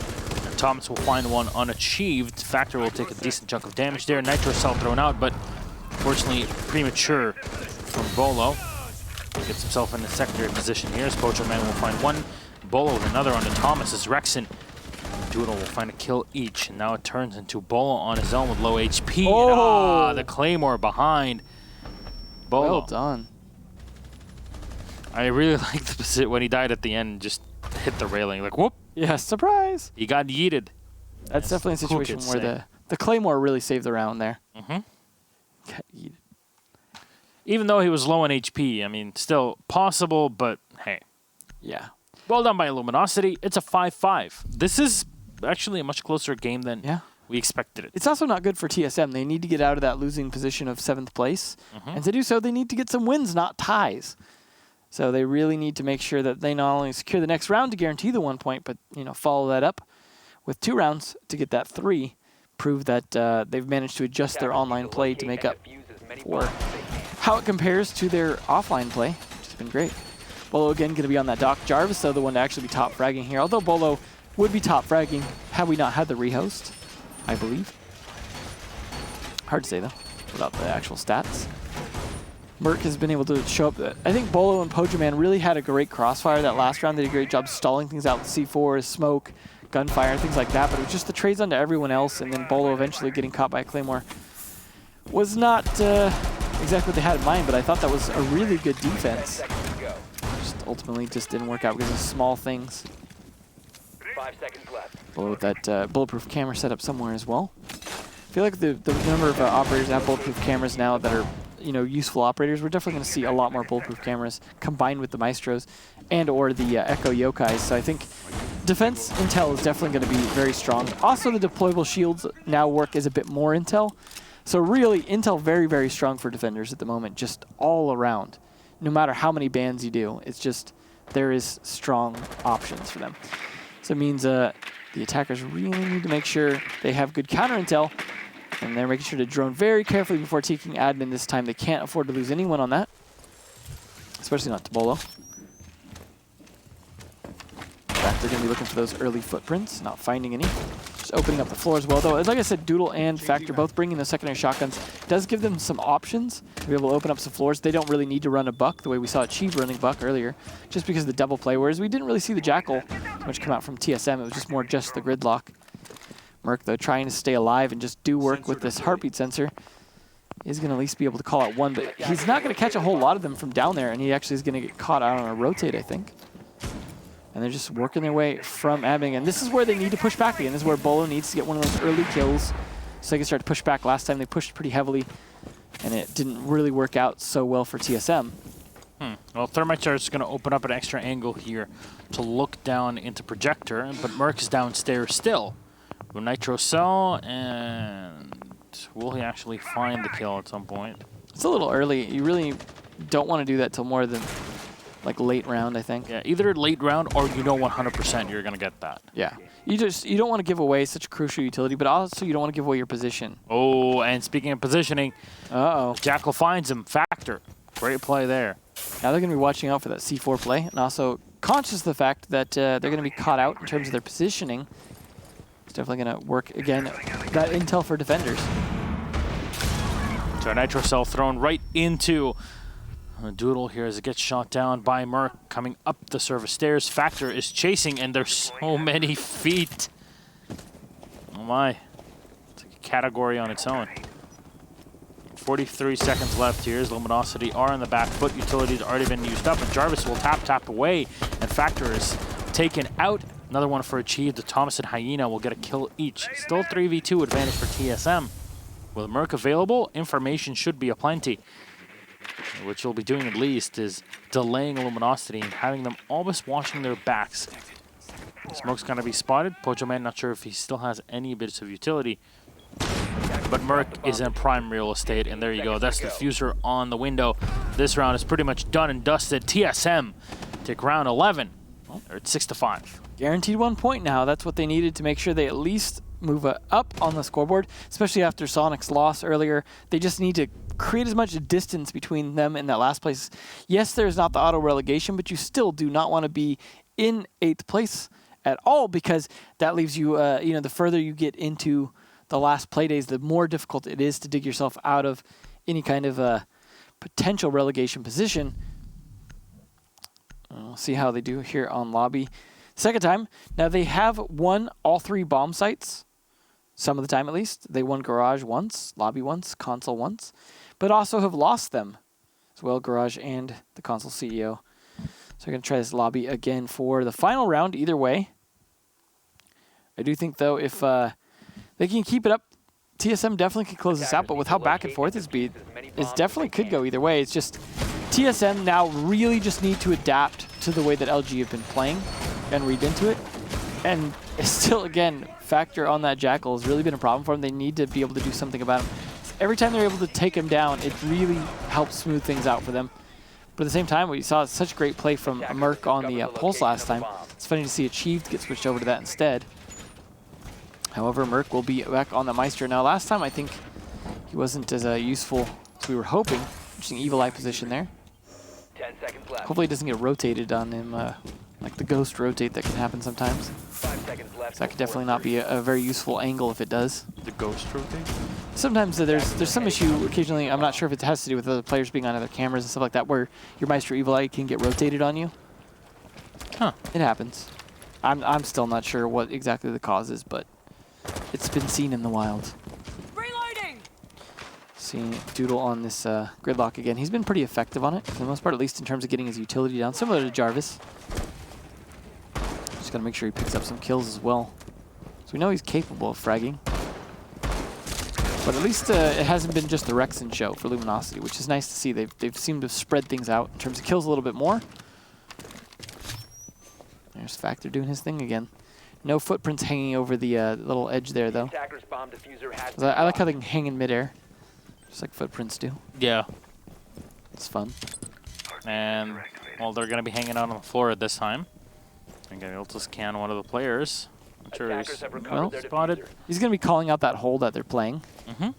And Thomas will find one unachieved. Factor will take a decent chunk of damage there. Nitro cell thrown out, but fortunately premature from Bolo. Gets himself in the secondary position here. Pojo Man will find one. Bolo with another onto Thomas as Rexon. Doodle will find a kill each, and now it turns into Bolo on his own with low HP. Oh! And, the Claymore behind Bolo. Well done. I really like the position when he died at the end, just hit the railing, like whoop. Yeah, surprise. He got yeeted. That's definitely a situation where the Claymore really saved the round there. Mm-hmm. Got yeeted. Even though he was low on HP, I mean, still possible, but hey. Yeah. Well done by Luminosity. It's a 5-5. This is actually a much closer game than we expected it. It's also not good for TSM. They need to get out of that losing position of 7th place. And to do so, they need to get some wins, not ties. So they really need to make sure that they not only secure the next round to guarantee the 1 point, but follow that up with 2 rounds to get that 3. Prove that they've managed to adjust their online play to make up for how it compares to their offline play, which has been great. Bolo again going to be on that dock. Jarvis, though, the one to actually be top fragging here. Although Bolo would be top fragging had we not had the rehost, I believe. Hard to say, though, without the actual stats. Merc has been able to show up. I think Bolo and Pojo Man really had a great crossfire that last round. They did a great job stalling things out with C4, smoke, gunfire, things like that. But it was just the trades onto everyone else, and then Bolo eventually getting caught by a Claymore was not exactly what they had in mind, but I thought that was a really good defense. Ultimately just didn't work out because of small things. 5 seconds left. Below that bulletproof camera set up somewhere as well. I feel like the number of operators that have bulletproof cameras now that are useful operators, we're definitely going to see a lot more bulletproof cameras combined with the Maestros and or the Echo Yokais. So I think defense intel is definitely going to be very strong. Also, the deployable shields now work as a bit more intel. So really, intel very, very strong for defenders at the moment, just all around. No matter how many bans you do, it's just there is strong options for them. So it means the attackers really need to make sure they have good counter intel, and they're making sure to drone very carefully before taking admin this time. They can't afford to lose anyone on that, especially not to Bolo. In fact, they're going to be looking for those early footprints, not finding any. Just opening up the floor as well, though. Like I said, Doodle and Factor both bringing the secondary shotguns does give them some options to be able to open up some floors. They don't really need to run a buck the way we saw Chief running buck earlier, just because of the double play, whereas we didn't really see the Jackal much come out from TSM. It was just more just the gridlock. Merc, though, trying to stay alive and just do work with this heartbeat sensor. He's going to at least be able to call out one, but he's not going to catch a whole lot of them from down there, and he actually is going to get caught out on a rotate, I think. And they're just working their way from admin, and this is where they need to push back again. This is where Bolo needs to get one of those early kills so they can start to push back. Last time they pushed pretty heavily, and it didn't really work out so well for TSM. Well, Thermite Charge is going to open up an extra angle here to look down into Projector, but Merc is downstairs still. With Nitro Cell, and will he actually find the kill at some point? It's a little early. You really don't want to do that till more than like late round, I think. Yeah, either late round or you know 100% you're going to get that. Yeah. You don't want to give away such a crucial utility, but also you don't want to give away your position. Oh, and speaking of positioning, Uh-oh. Jackal finds him. Factor. Great play there. Now they're going to be watching out for that C4 play, and also conscious of the fact that they're going to be caught out in terms of their positioning. It's definitely going to work, again, that intel for defenders. So a Nitro Cell thrown right into Doodle here as it gets shot down by Merc coming up the service stairs. Factor is chasing, and there's so many feet. Oh my. It's like a category on its own. 43 seconds left here as Luminosity are on the back foot. Utility's already been used up, and Jarvis will tap away, and Factor is taken out. Another one for Achieved. The Thomas and Hyena will get a kill each. Still 3v2 advantage for TSM. With Merc available, information should be aplenty. What you'll be doing at least is delaying Luminosity and having them always watching their backs. Smoke's gonna be spotted. Pojo Man not sure if he still has any bits of utility. But Merc is in prime real estate, and there you go. That's the diffuser on the window. This round is pretty much done and dusted. TSM take round 11. Well, they're at 6-5. Guaranteed 1 point now. That's what they needed to make sure they at least move up on the scoreboard, especially after Sonic's loss earlier. They just need to create as much distance between them and that last place. Yes, there's not the auto relegation, but you still do not want to be in 8th place at all, because that leaves you, the further you get into the last play days, the more difficult it is to dig yourself out of any kind of potential relegation position. We'll see how they do here on lobby. Second time. Now they have won all 3 bomb sites, some of the time at least. They won Garage once, lobby once, console once, but also have lost them as well, Garage and the console CEO. So we're going to try this lobby again for the final round either way. I do think, though, if they can keep it up, TSM definitely could close this out, but with how back and forth it's been, it definitely could go either way. It's just TSM now really just need to adapt to the way that LG have been playing and read into it. And still, again, Factor on that Jackal has really been a problem for them. They need to be able to do something about him. Every time they're able to take him down, it really helps smooth things out for them. But at the same time, we saw such great play from Merc on the Pulse last time. It's funny to see Achieved get switched over to that instead. However, Merc will be back on the Meister. Now, last time, I think he wasn't as useful as we were hoping. Interesting Evil Eye position there. 10 seconds left. Hopefully it doesn't get rotated on him, like the ghost rotate that can happen sometimes. 5 seconds left. So that could definitely not be a very useful angle if it does. The ghost rotate? Sometimes there's some issue occasionally. I'm not sure if it has to do with other players being on other cameras and stuff like that, where your Maestro Evil Eye can get rotated on you. Huh. It happens. I'm still not sure what exactly the cause is, but it's been seen in the wild. Reloading. Seeing Doodle on this gridlock again. He's been pretty effective on it, for the most part, at least in terms of getting his utility down, similar to Jarvis. Just gotta make sure he picks up some kills as well. So we know he's capable of fragging. But at least it hasn't been just the Rexon show for Luminosity, which is nice to see. They've seemed to spread things out in terms of kills a little bit more. There's Factor doing his thing again. No footprints hanging over the little edge there, though. Attacker's bomb diffuser has I like how they can hang in midair, just like footprints do. Yeah. It's fun. And, well, they're going to be hanging out on the floor at this time. I'm going to be able to scan one of the players. I'm sure Attackers he's have recovered well their spotted. diffuser. He's going to be calling out that hole that they're playing. Mm-hmm.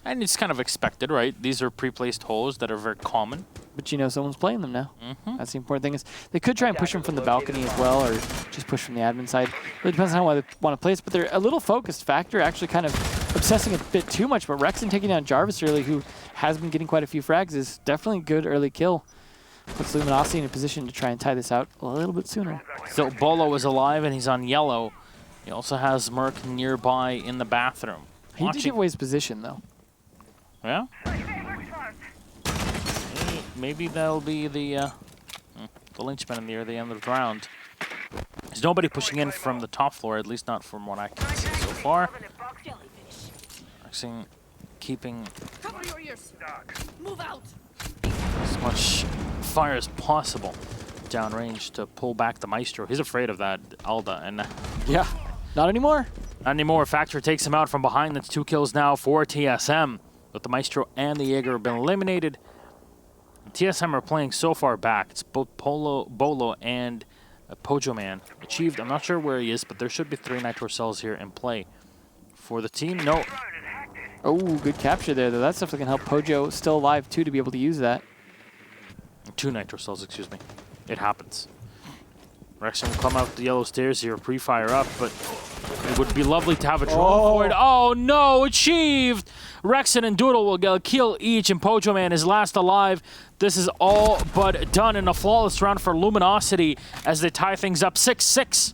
And it's kind of expected, right? These are pre-placed holes that are very common. But you know someone's playing them now. Mm-hmm. That's the important thing. Is they could try and push him from the balcony as well, or just push from the admin side. Really depends on how they want to play this, but they're a little focused. Factor actually kind of obsessing a bit too much, but Rexon taking down Jarvis early, who has been getting quite a few frags, is definitely a good early kill. Puts Luminosity in a position to try and tie this out a little bit sooner. So Bolo is alive and he's on yellow. He also has Merc nearby in the bathroom. He did give away his position, though. Yeah? maybe that'll be the linchpin in the end of the round. There's nobody pushing in from the top floor, at least not from what I can see so far. Rexing keeping Cover your ears. Move out. as much fire as possible downrange to pull back the Maestro. He's afraid of that Alda, and Yeah, not anymore. not anymore. Factor takes him out from behind. That's 2 kills now for TSM. But the Maestro and the Jaeger have been eliminated. TSM are playing so far back. It's both Bolo and Pojo Man. Achieved, I'm not sure where he is, but there should be 3 Nitro cells here in play. For the team, no. Oh, good capture there, though. That stuff can help Pojo still alive, too, to be able to use that. 2 Nitro cells, excuse me. It happens. Rexon will come out the yellow stairs here, pre-fire up, but it would be lovely to have a drone for it. Oh no, achieved! Rexon and Doodle will get a kill each, and Pojo Man is last alive. This is all but done in a flawless round for Luminosity as they tie things up 6-6.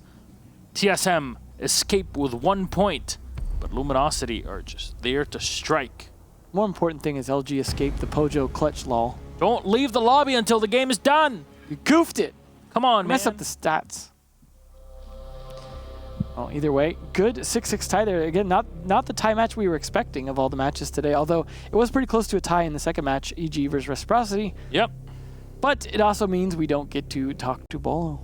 TSM escape with 1 point, but Luminosity are just there to strike. More important thing is LG escaped the Pojo clutch lol. Don't leave the lobby until the game is done. You goofed it. Come on, Mess man. up the stats. Well, either way, good 6-6 tie there. Again, not the tie match we were expecting of all the matches today, although it was pretty close to a tie in the second match, EG versus Reciprocity. Yep. But it also means we don't get to talk to Bolo.